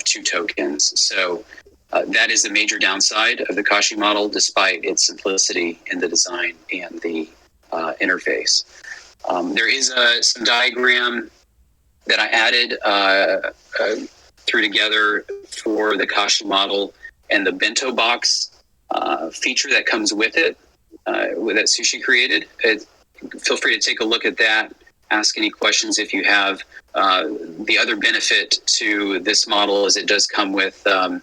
2 tokens. So that is the major downside of the Kashi model, despite its simplicity in the design and the interface. There is some diagram that I added threw together for the Kashi model and the bento box feature that comes with it, that Sushi created. Feel free to take a look at that. Ask any questions if you have. The other benefit to this model is it does come with the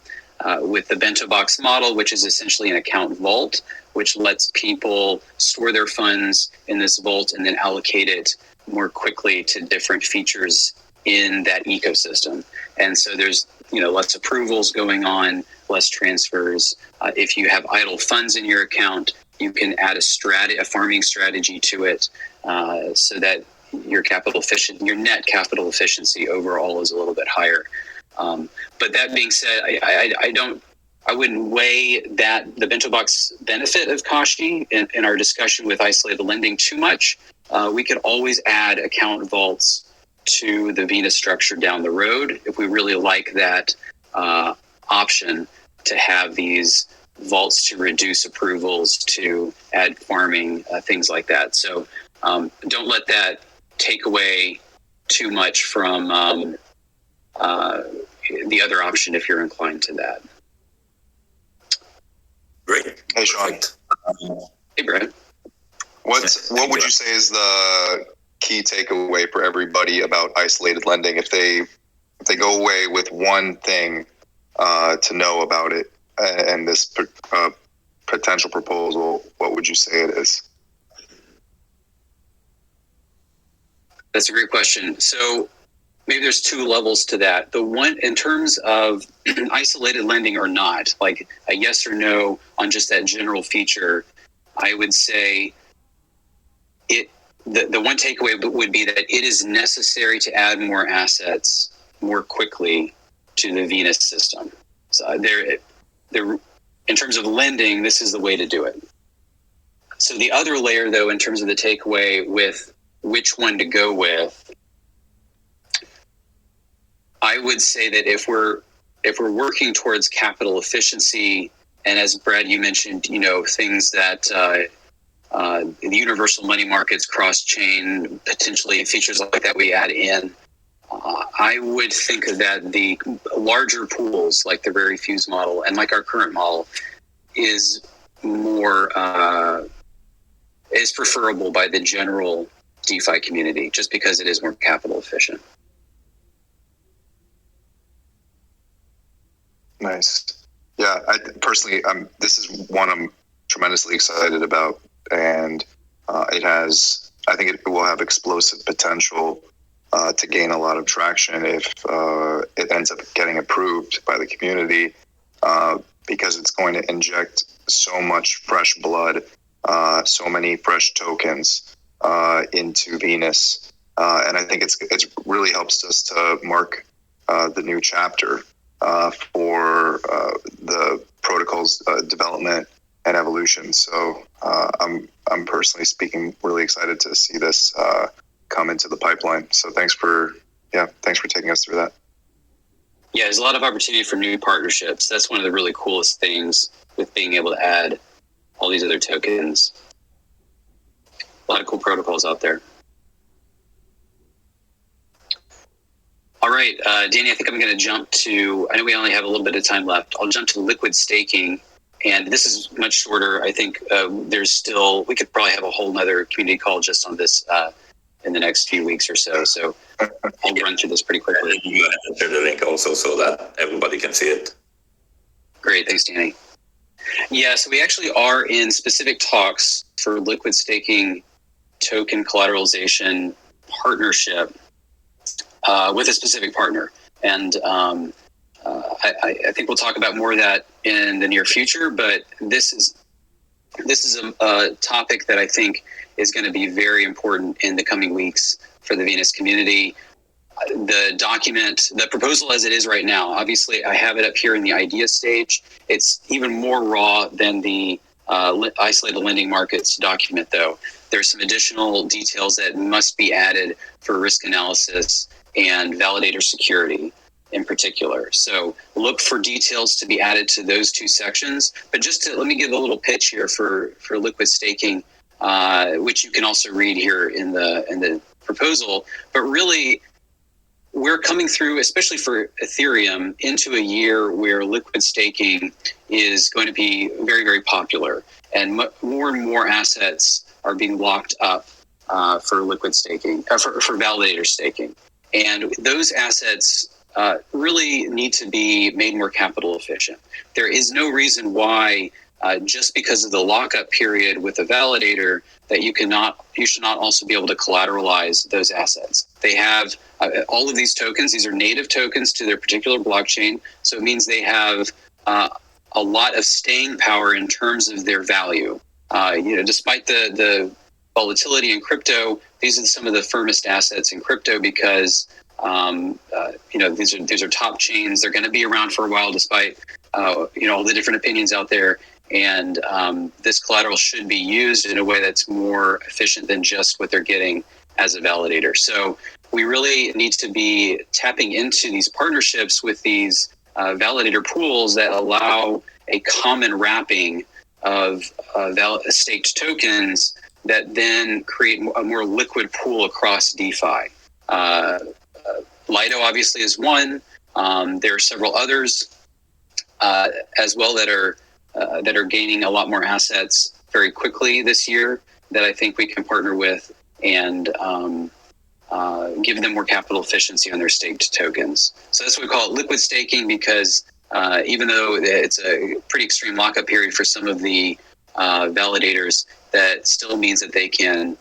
bento box model, which is essentially an account vault, which lets people store their funds in this vault and then allocate it more quickly to different features in that ecosystem. And so there's less approvals going on, less transfers. If you have idle funds in your account, you can add a farming strategy to it, so that your net capital efficiency overall is a little bit higher. But that being said, I wouldn't weigh the bento box benefit of Kashi in our discussion with isolated lending too much. We could always add account vaults to the Venus structure down the road if we really like that option to have these vaults to reduce approvals, to add farming, things like that. So don't let that take away too much from the other option if you're inclined to that. Great. Hey, Sean. Hey, Brad. What would you say is the key takeaway for everybody about isolated lending? If they go away with one thing to know about it and this potential proposal, what would you say it is? That's a great question. So maybe there's two levels to that. The one, in terms of isolated lending or not, like a yes or no on just that general feature, I would say the one takeaway would be that it is necessary to add more assets more quickly to the Venus system. So in terms of lending, this is the way to do it. So the other layer, though, in terms of the takeaway with which one to go with, I would say that if we're working towards capital efficiency, and as Brad, you mentioned, things that the universal money markets, cross-chain, potentially features like that we add in, I would think that the larger pools, like the Rare Fuse model and like our current model, is more is preferable by the general DeFi community, just because it is more capital efficient. Nice. Yeah, personally, this is one I'm tremendously excited about, and I think it will have explosive potential to gain a lot of traction if it ends up getting approved by the community, because it's going to inject so much fresh blood, so many fresh tokens into Venus, and I think it's really helps us to mark the new chapter for the protocol's development and evolution. So I'm personally speaking really excited to see this come into the pipeline. So thanks for taking us through that. Yeah, there's a lot of opportunity for new partnerships. That's one of the really coolest things with being able to add all these other tokens. A lot of cool protocols out there. All right, Danny, I think I'm going to jump to, I know we only have a little bit of time left. I'll jump to liquid staking. And this is much shorter. I think we could probably have a whole nother community call just on this in the next few weeks or so. So I'll run through this pretty quickly. You enter the link also so that everybody can see it. Great, thanks, Danny. Yeah, so we actually are in specific talks for liquid staking token collateralization partnership with a specific partner. And I think we'll talk about more of that in the near future, but this is a topic that I think is going to be very important in the coming weeks for the Venus community. The proposal as it is right now, obviously I have it up here in the idea stage. It's even more raw than the isolated lending markets document, though. There's some additional details that must be added for risk analysis and validator security in particular. So look for details to be added to those two sections. But let me give a little pitch here for liquid staking, which you can also read here in the proposal. But really, we're coming through, especially for Ethereum, into a year where liquid staking is going to be very, very popular, and more and more assets are being locked up for liquid staking, for validator staking, and those assets really need to be made more capital efficient. There is no reason why, just because of the lockup period with a validator, that you should not also be able to collateralize those assets. They have all of these tokens. These are native tokens to their particular blockchain. So it means they have a lot of staying power in terms of their value. Despite the volatility in crypto, these are some of the firmest assets in crypto because these are top chains. They're going to be around for a while, despite all the different opinions out there. And this collateral should be used in a way that's more efficient than just what they're getting as a validator. So we really need to be tapping into these partnerships with these validator pools that allow a common wrapping of staked tokens that then create a more liquid pool across DeFi. Lido obviously is one. There are several others as well that are gaining a lot more assets. very quickly this year that I think we can partner with and give them more capital efficiency on their staked tokens. So that's what we call it liquid staking, because even though it's a pretty extreme lockup period for some of the validators, that still means that they can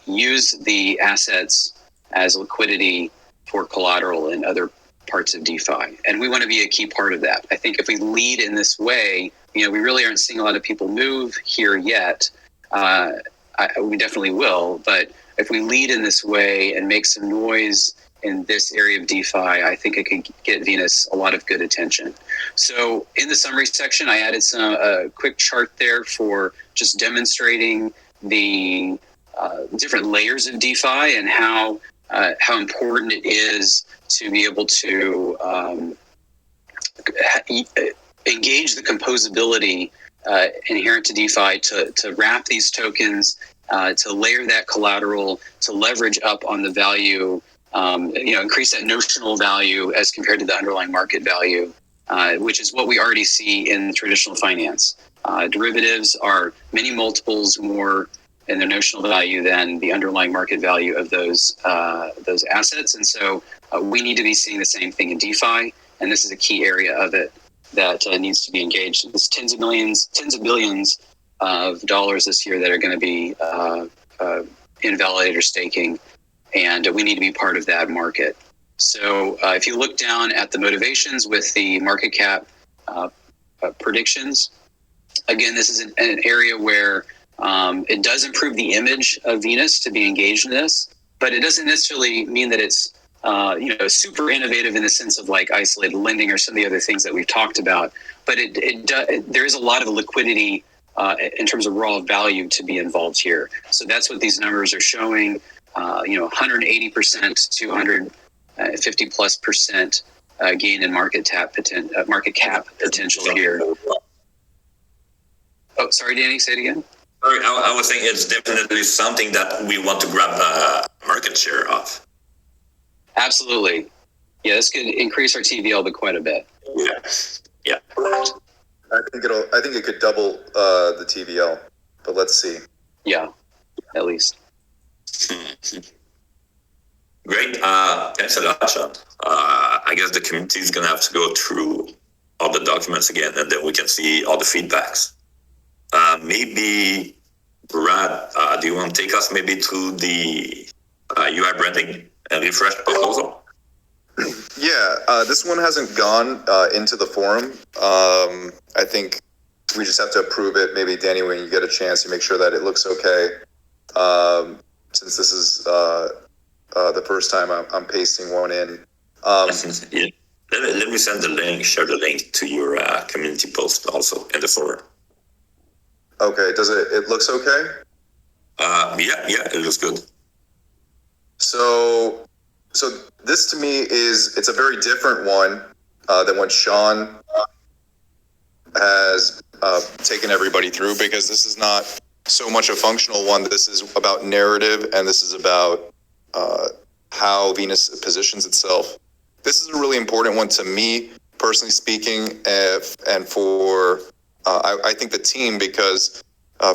use the assets as liquidity for collateral in other parts of DeFi. And we want to be a key part of that. I think if we lead in this way, we really aren't seeing a lot of people move here yet. We definitely will, but if we lead in this way and make some noise in this area of DeFi, I think it could get Venus a lot of good attention. So in the summary section, I added a quick chart there for just demonstrating the different layers of DeFi and how important it is to be able to engage the composability inherent to DeFi to wrap these tokens, to layer that collateral, to leverage up on the value, increase that notional value as compared to the underlying market value, which is what we already see in traditional finance. Derivatives are many multiples more in their notional value than the underlying market value of those assets. And so we need to be seeing the same thing in DeFi, and this is a key area of it that needs to be engaged. There's tens of billions of dollars this year that are going to be in validator staking, and we need to be part of that market. So if you look down at the motivations with the market cap predictions, again, this is an area where it does improve the image of Venus to be engaged in this, but it doesn't necessarily mean that it's super innovative in the sense of like isolated lending or some of the other things that we've talked about. But there is a lot of liquidity in terms of raw value to be involved here. So that's what these numbers are showing. 180% to 150+% gain in market cap potential here. Oh, sorry, Danny, say it again. Sorry, I was saying it's definitely something that we want to grab market share of. Absolutely. Yeah, this could increase our TVL by quite a bit. Yeah. I think it could double the TVL, but let's see. Yeah, at least. Great. Thanks a lot, Sean. I guess the community is going to have to go through all the documents again, and then we can see all the feedbacks. Maybe, Brad, do you want to take us maybe to the UI branding and refresh proposal? Yeah, this one hasn't gone into the forum. I think we just have to approve it. Maybe, Danny, when you get a chance, you make sure that it looks okay. Since this is the first time I'm pasting one in. Yeah. Let me share the link to your community post also in the forum. Okay, it looks okay? Yeah, it looks good. So this to me it's a very different one than what Sean has taken everybody through, because this is not so much a functional one. This is about narrative, and this is about how Venus positions itself. This is a really important one to me, personally speaking, and for I think the team, because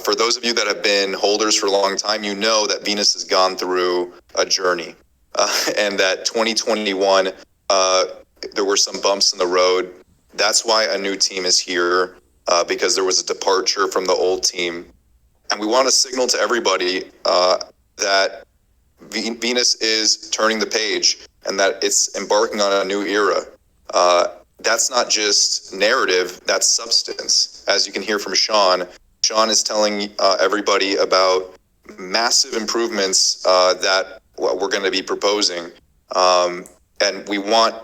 for those of you that have been holders for a long time, you know that Venus has gone through a journey, and that 2021, there were some bumps in the road. That's why a new team is here, because there was a departure from the old team. And we want to signal to everybody that Venus is turning the page and that it's embarking on a new era. That's not just narrative, that's substance. As you can hear from Sean is telling everybody about massive improvements that we're going to be proposing. And we want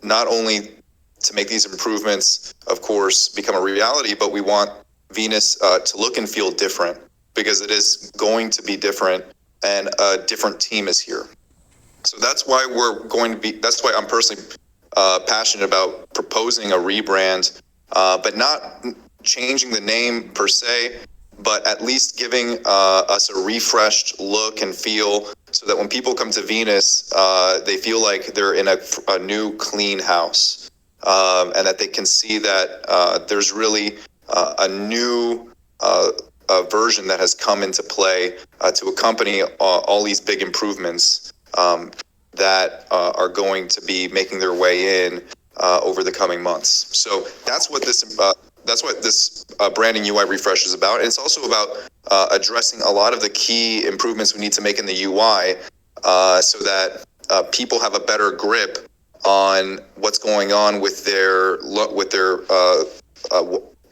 not only to make these improvements, of course, become a reality, but we want Venus to look and feel different, because it is going to be different, and a different team is here. So that's why that's why I'm personally passionate about proposing a rebrand, but not changing the name per se, but at least giving us a refreshed look and feel, so that when people come to Venus, they feel like they're in a new, clean house, and that they can see that there's really a new version that has come into play to accompany all these big improvements that are going to be making their way in over the coming months. So that's what this branding UI refresh is about. And it's also about addressing a lot of the key improvements we need to make in the UI so that people have a better grip on what's going on with their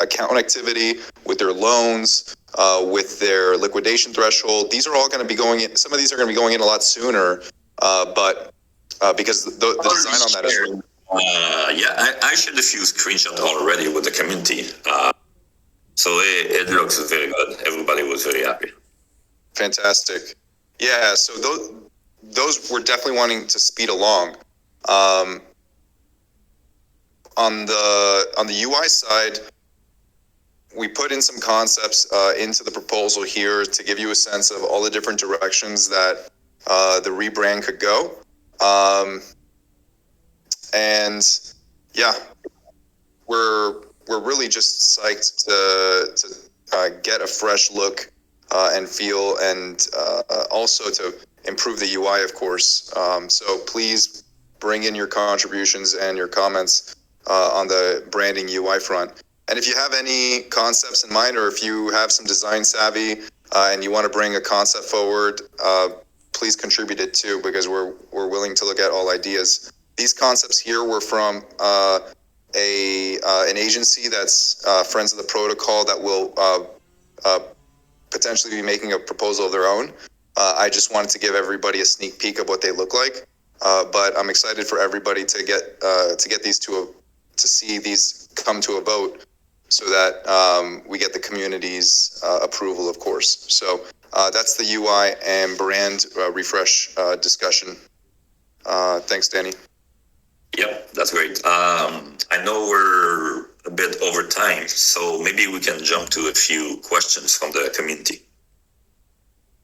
account activity, with their loans, with their liquidation threshold. These are all going to be going in. Some of these are going to be going in a lot sooner, but because the design on that is. I shared a few screenshots already with the community. So it looks very good. Everybody was very happy. Fantastic. Yeah, so those we're definitely wanting to speed along. On the UI side, we put in some concepts into the proposal here to give you a sense of all the different directions that the rebrand could go. And yeah, we're really just psyched to get a fresh look and feel, and also to improve the UI, of course. So please bring in your contributions and your comments on the branding UI front. And if you have any concepts in mind, or if you have some design savvy and you want to bring a concept forward, please contribute it too, because we're willing to look at all ideas. These concepts here were from an agency that's Friends of the Protocol that will potentially be making a proposal of their own. I just wanted to give everybody a sneak peek of what they look like, but I'm excited for everybody to get these to see these come to a vote, so that we get the community's approval, of course. So that's the UI and brand refresh discussion. Thanks, Danny. Yep, that's great. I know we're a bit over time, so maybe we can jump to a few questions from the community.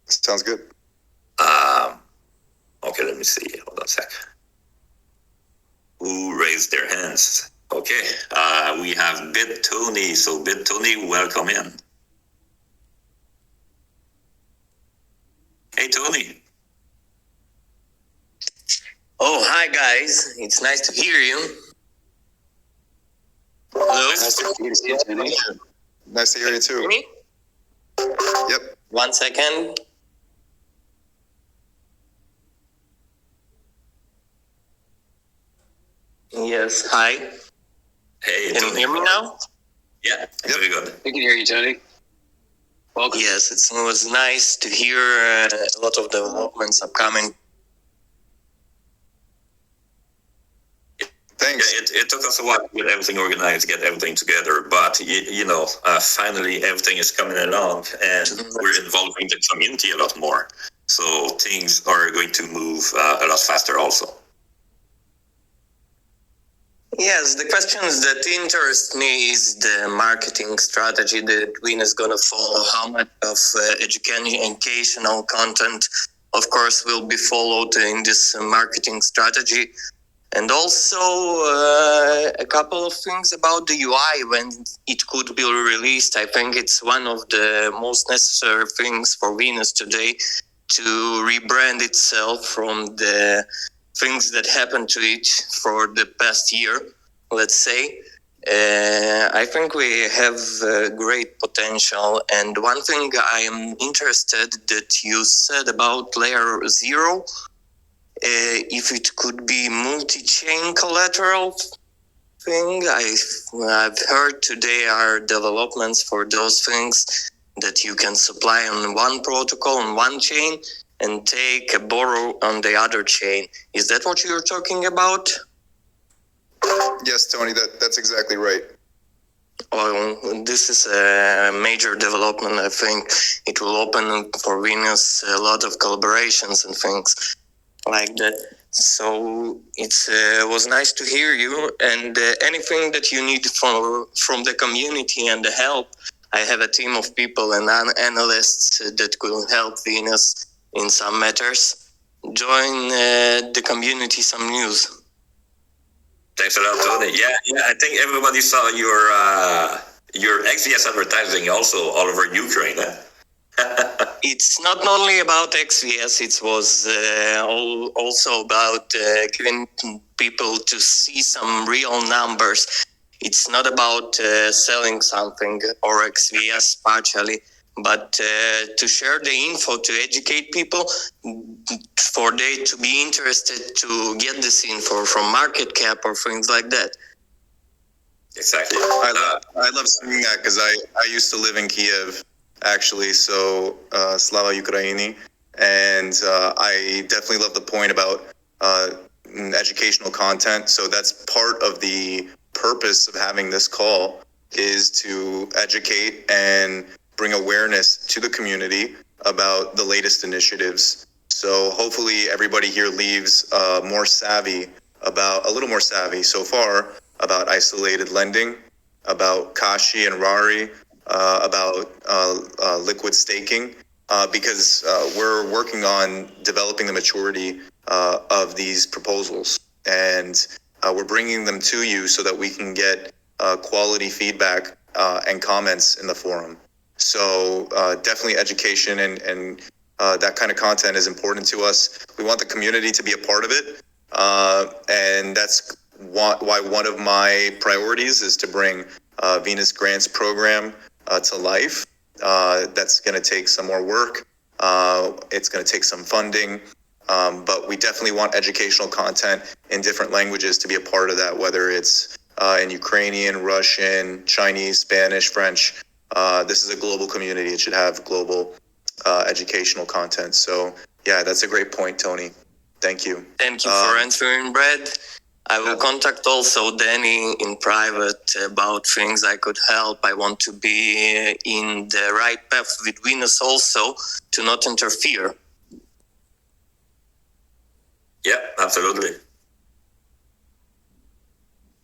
Sounds good. Okay, let me see. Hold on a sec. Who raised their hands? Okay, we have Bid Tony. So Bid Tony, welcome in. Hey, Tony. Oh, hi guys. It's nice to hear you. Hello? Nice to hear you, Tony. Nice to hear you too. Hear me? Yep. 1 second. Yes, hi. Hey, Can you Tony. hear me now? Yeah, very good. We can hear you, Tony. Welcome. Yes, it was nice to hear a lot of developments upcoming. Thanks. Yeah, it took us a while to get everything organized, get everything together, but finally everything is coming along, and we're involving the community a lot more. So things are going to move a lot faster also. Yes, the questions that interest me is the marketing strategy that Win is going to follow. How much of educational content, of course, will be followed in this marketing strategy. And also a couple of things about the UI when it could be released. I think it's one of the most necessary things for Venus today to rebrand itself from the things that happened to it for the past year, let's say. I think we have great potential. And one thing I am interested that you said about layer 0, if it could be multi-chain collateral thing. I've heard today are developments for those things that you can supply on one protocol on one chain and take a borrow on the other chain. Is that what you're talking about? Yes, Tony, that's exactly right. Well, this is a major development. I think it will open for Venus a lot of collaborations and things like that. So it was nice to hear you, and anything that you need from the community and the help, I have a team of people and analysts that will help Venus in some matters. Join the community some news. Thanks a lot, Tony. Yeah, I think everybody saw your XVS advertising also all over Ukraine, eh? It's not only about XVS, it was also about giving people to see some real numbers. It's not about selling something or XVS partially, but to share the info, to educate people, for they to be interested to get this info from market cap or things like that. Exactly. I love seeing that because I used to live in Kiev, actually, so Slava Ukraini, and I definitely love the point about educational content. So that's part of the purpose of having this call, is to educate and bring awareness to the community about the latest initiatives. So hopefully everybody here leaves a little more savvy so far about isolated lending, about Kashi and Rari, about liquid staking, because we're working on developing the maturity of these proposals, and we're bringing them to you so that we can get quality feedback and comments in the forum. So definitely education and that kind of content is important to us. We want the community to be a part of it, and that's why one of my priorities is to bring Venus Grants program to life. That's going to take some more work. It's going to take some funding, but we definitely want educational content in different languages to be a part of that, whether it's in Ukrainian, Russian, Chinese, Spanish, French. This is a global community. It should have global educational content. So yeah, that's a great point, Tony. Thank you. Thank you for answering, Brad. I will contact also Danny in private about things I could help. I want to be in the right path with Venus also, to not interfere. Yeah, absolutely.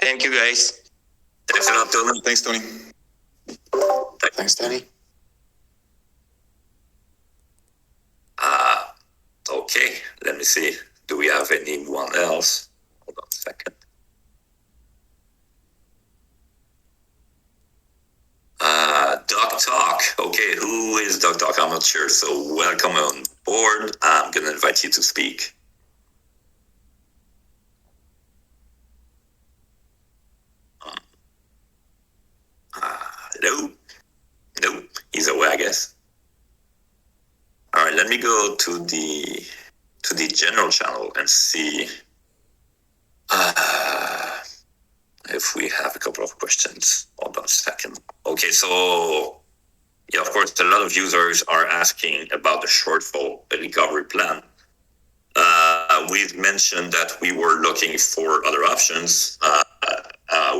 Thank you, guys. Thanks a lot, Tony. Thanks, Tony. Thanks, Danny. Okay, let me see. Do we have anyone else? Hold on a second. Doc Talk. Okay, who is Doc Talk? I'm not sure. So welcome on board. I'm going to invite you to speak. Hello? Nope, he's away, I guess. All right, let me go to the general channel and see if we have a couple of questions. Hold on a second. Okay, so yeah, of course, a lot of users are asking about the shortfall recovery plan. We've mentioned that we were looking for other options.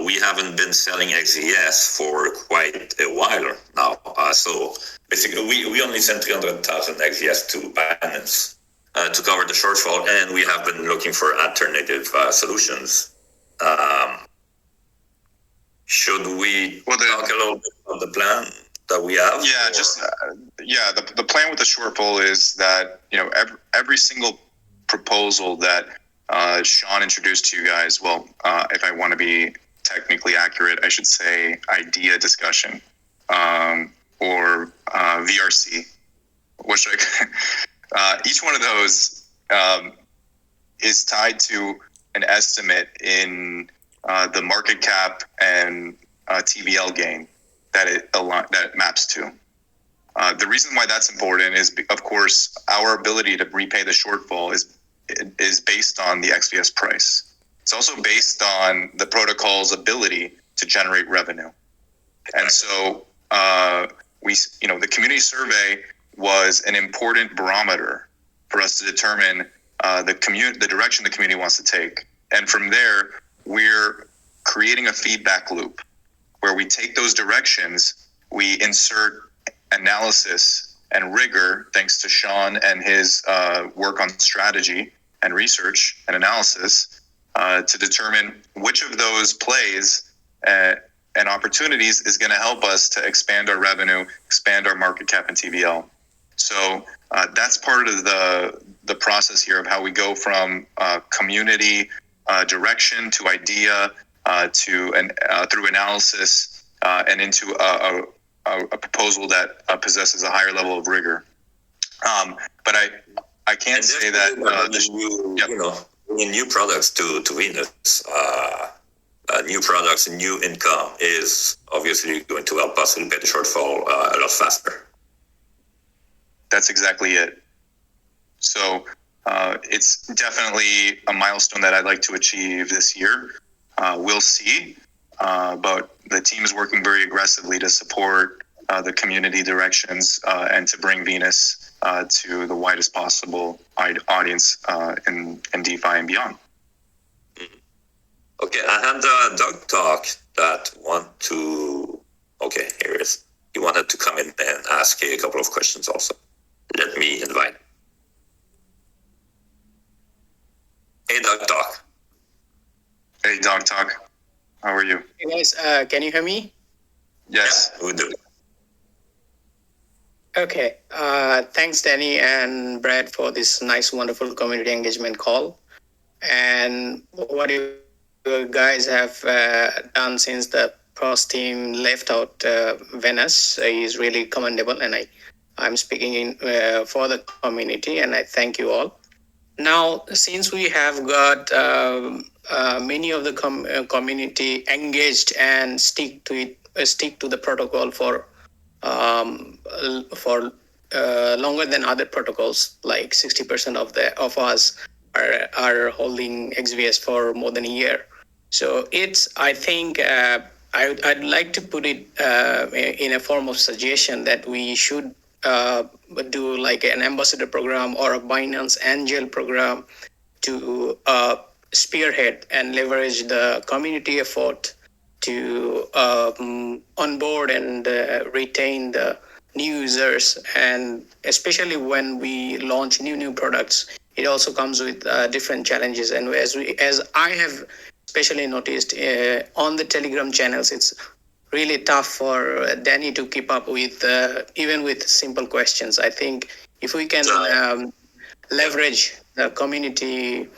We haven't been selling XVS for quite a while now. So basically, we only sent 300,000 XVS to Binance to cover the shortfall, and we have been looking for alternative solutions. Should we talk a little bit about the plan that we have? Yeah, the plan with the shortfall is that, you know, every single proposal that Sean introduced to you guys, well, if I want to be technically accurate, I should say idea discussion, or VRC, which each one of those is tied to an estimate in the market cap and TVL gain that maps to. The reason why that's important is, of course, our ability to repay the shortfall is based on the XVS price. It's also based on the protocol's ability to generate revenue. And so the community survey was an important barometer for us to determine the direction the community wants to take. And from there, we're creating a feedback loop where we take those directions, we insert analysis and rigor, thanks to Sean and his work on strategy and research and analysis, to determine which of those plays and opportunities is going to help us to expand our revenue, expand our market cap and TVL. So that's part of the process here of how we go from community direction to idea to through analysis and into a proposal that possesses a higher level of rigor. But I can't say that new products to Venus, new products and new income is obviously going to help us repay the shortfall a lot faster. That's exactly it. So it's definitely a milestone that I'd like to achieve this year. We'll see. But the team is working very aggressively to support the community directions and to bring Venus to the widest possible audience in DeFi and beyond. Okay, I had Doug Talk that want to. Okay, here it is. He wanted to come in and ask a couple of questions also. Let me invite. Hey, Doug Talk. Hey, Doug Talk. How are you? Hey guys, can you hear me? Yes. Yeah, we do. Okay. Thanks, Danny and Brad, for this nice, wonderful community engagement call. And what you guys have done since the pros team left out Venus is really commendable. And I'm speaking in for the community, and I thank you all. Now, since we have got many of the community engaged and stick to the protocol for longer than other protocols, like 60% of us are holding XVS for more than a year. So I think I'd like to put it in a form of suggestion that we should do like an ambassador program or a Binance Angel program to spearhead and leverage the community effort to onboard and retain the new users. And especially when we launch new products, it also comes with different challenges. And as I have especially noticed on the Telegram channels, it's really tough for Danny to keep up with even with simple questions. I think if we can leverage the community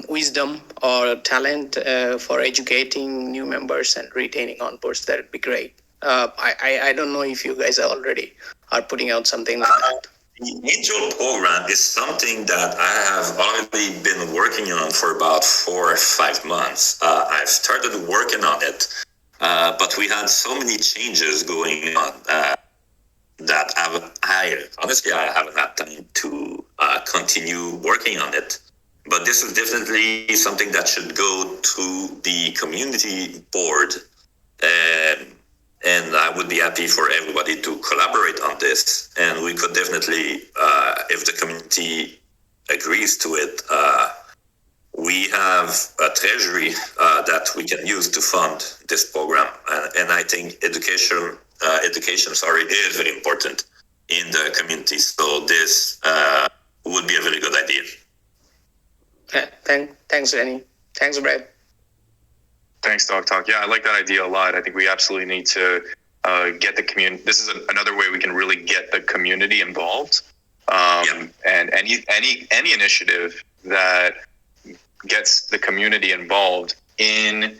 wisdom or talent for educating new members and retaining on boards, that would be great. I don't know if you guys already are putting out something like that. The Angel program is something that I have already been working on for about 4 or 5 months. I've started working on it, but we had so many changes going on that I honestly haven't had time to continue working on it. But this is definitely something that should go to the community board, and I would be happy for everybody to collaborate on this. And we could definitely, if the community agrees to it, we have a treasury that we can use to fund this program. And I think education is very important in the community. So this would be a very good idea. Thanks, Danny. Thanks, Brad. Thanks, Dog Talk. Yeah, I like that idea a lot. I think we absolutely need to get the community. This is another way we can really get the community involved. And any initiative that gets the community involved in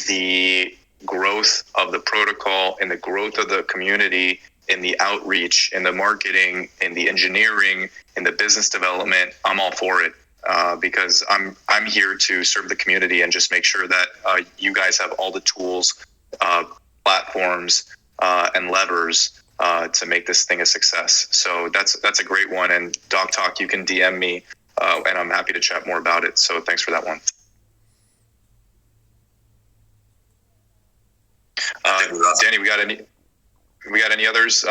the growth of the protocol, in the growth of the community, in the outreach, in the marketing, in the engineering, in the business development, I'm all for it. Because I'm here to serve the community and just make sure that you guys have all the tools, platforms, and levers to make this thing a success. So that's a great one. And Dog Talk, you can DM me, and I'm happy to chat more about it. So thanks for that one. Danny, we got any others?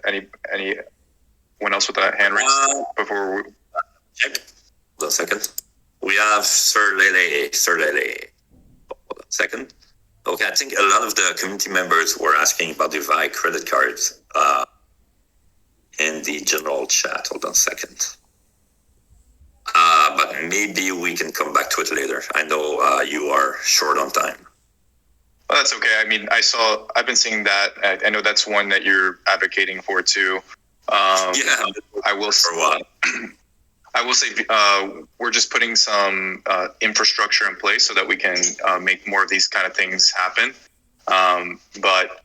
Anyone else with a hand raised before we check? Hold on a second. We have Sir Lele. Hold on a second. Okay, I think a lot of the community members were asking about the VI credit cards in the general chat. Hold on a second. But maybe we can come back to it later. I know you are short on time. Well, that's okay. I mean, I've been seeing that. I know that's one that you're advocating for too. Yeah, I will. For a while. I will say we're just putting some infrastructure in place so that we can make more of these kind of things happen. But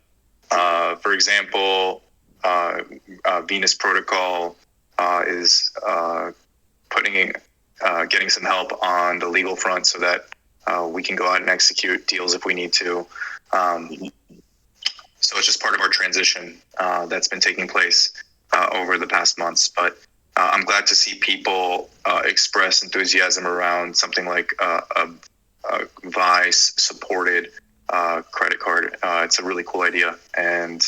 for example, Venus Protocol is getting some help on the legal front so that we can go out and execute deals if we need to. So it's just part of our transition that's been taking place over the past months. But I'm glad to see people express enthusiasm around something like a Vice-supported credit card. It's a really cool idea. And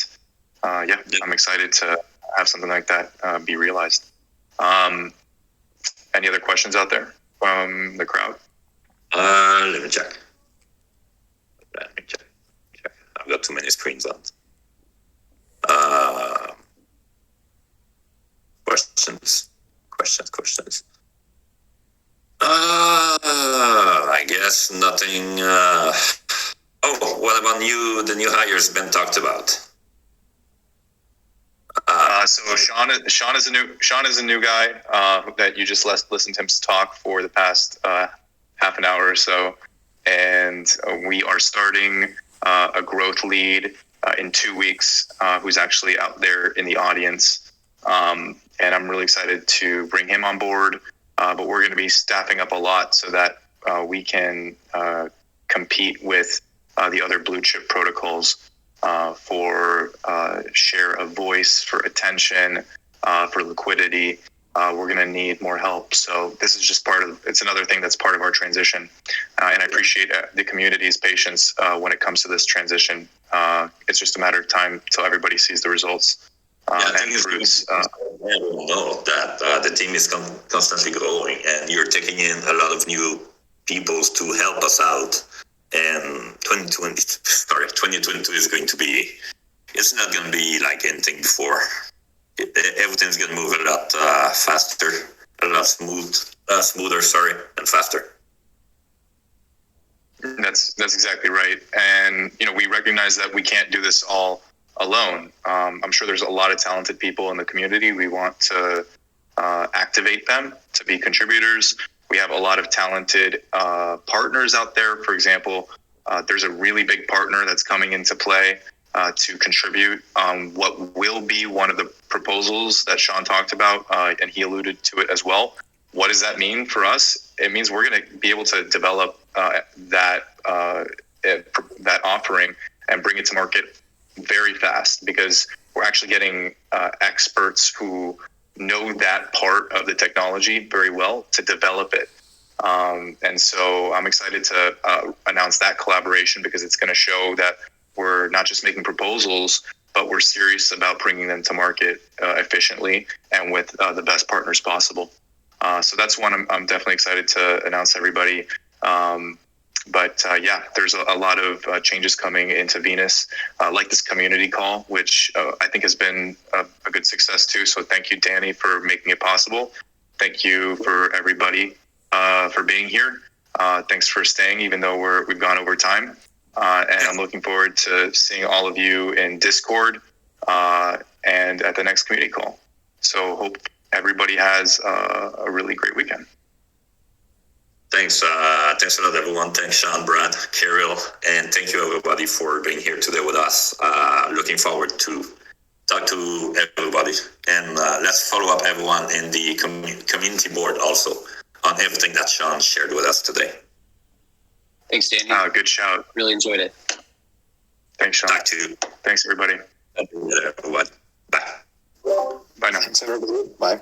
I'm excited to have something like that be realized. Any other questions out there from the crowd? Let me check. I've got too many screens on. Questions. I guess nothing. What about the new hires been talked about? So Sean is a new guy that you just listened to him talk for the past half an hour or so, and we are starting a growth lead in 2 weeks who's actually out there in the audience, and I'm really excited to bring him on board. But we're going to be staffing up a lot so that we can compete with the other blue chip protocols for share of voice, for attention, for liquidity. We're going to need more help. So this is just it's another thing that's part of our transition. And I appreciate the community's patience when it comes to this transition. It's just a matter of time until everybody sees the results and fruits. Everyone know that the team is constantly growing, and you're taking in a lot of new people to help us out. And 2022 is going to be, it's not going to be like anything before. Everything's going to move a lot faster, a lot smoother, and faster. That's exactly right. And, we recognize that we can't do this all alone. I'm sure there's a lot of talented people in the community. We want to activate them to be contributors. We have a lot of talented partners out there. For example, there's a really big partner that's coming into play to contribute on what will be one of the proposals that Sean talked about, and he alluded to it as well. What does that mean for us? It means we're going to be able to develop that offering and bring it to market very fast, because we're actually getting experts who know that part of the technology very well to develop it. And so I'm excited to announce that collaboration, because it's going to show that we're not just making proposals, but we're serious about bringing them to market efficiently and with the best partners possible. So that's one I'm definitely excited to announce to everybody. But there's a lot of changes coming into Venus, like this community call, which I think has been a good success too. So thank you, Danny, for making it possible. Thank you for everybody for being here. Thanks for staying, even though we've gone over time. And I'm looking forward to seeing all of you in Discord and at the next community call. So hope everybody has a really great weekend. Thanks a lot, everyone. Thanks, Sean, Brad, Kirill, and thank you, everybody, for being here today with us. Looking forward to talk to everybody. And let's follow up everyone in the community board also on everything that Sean shared with us today. Thanks, Danny. Good shout. Really enjoyed it. Thanks, Sean. Talk to you. Thanks, everybody. Everyone. Bye. Bye now. Thanks, everybody. Bye.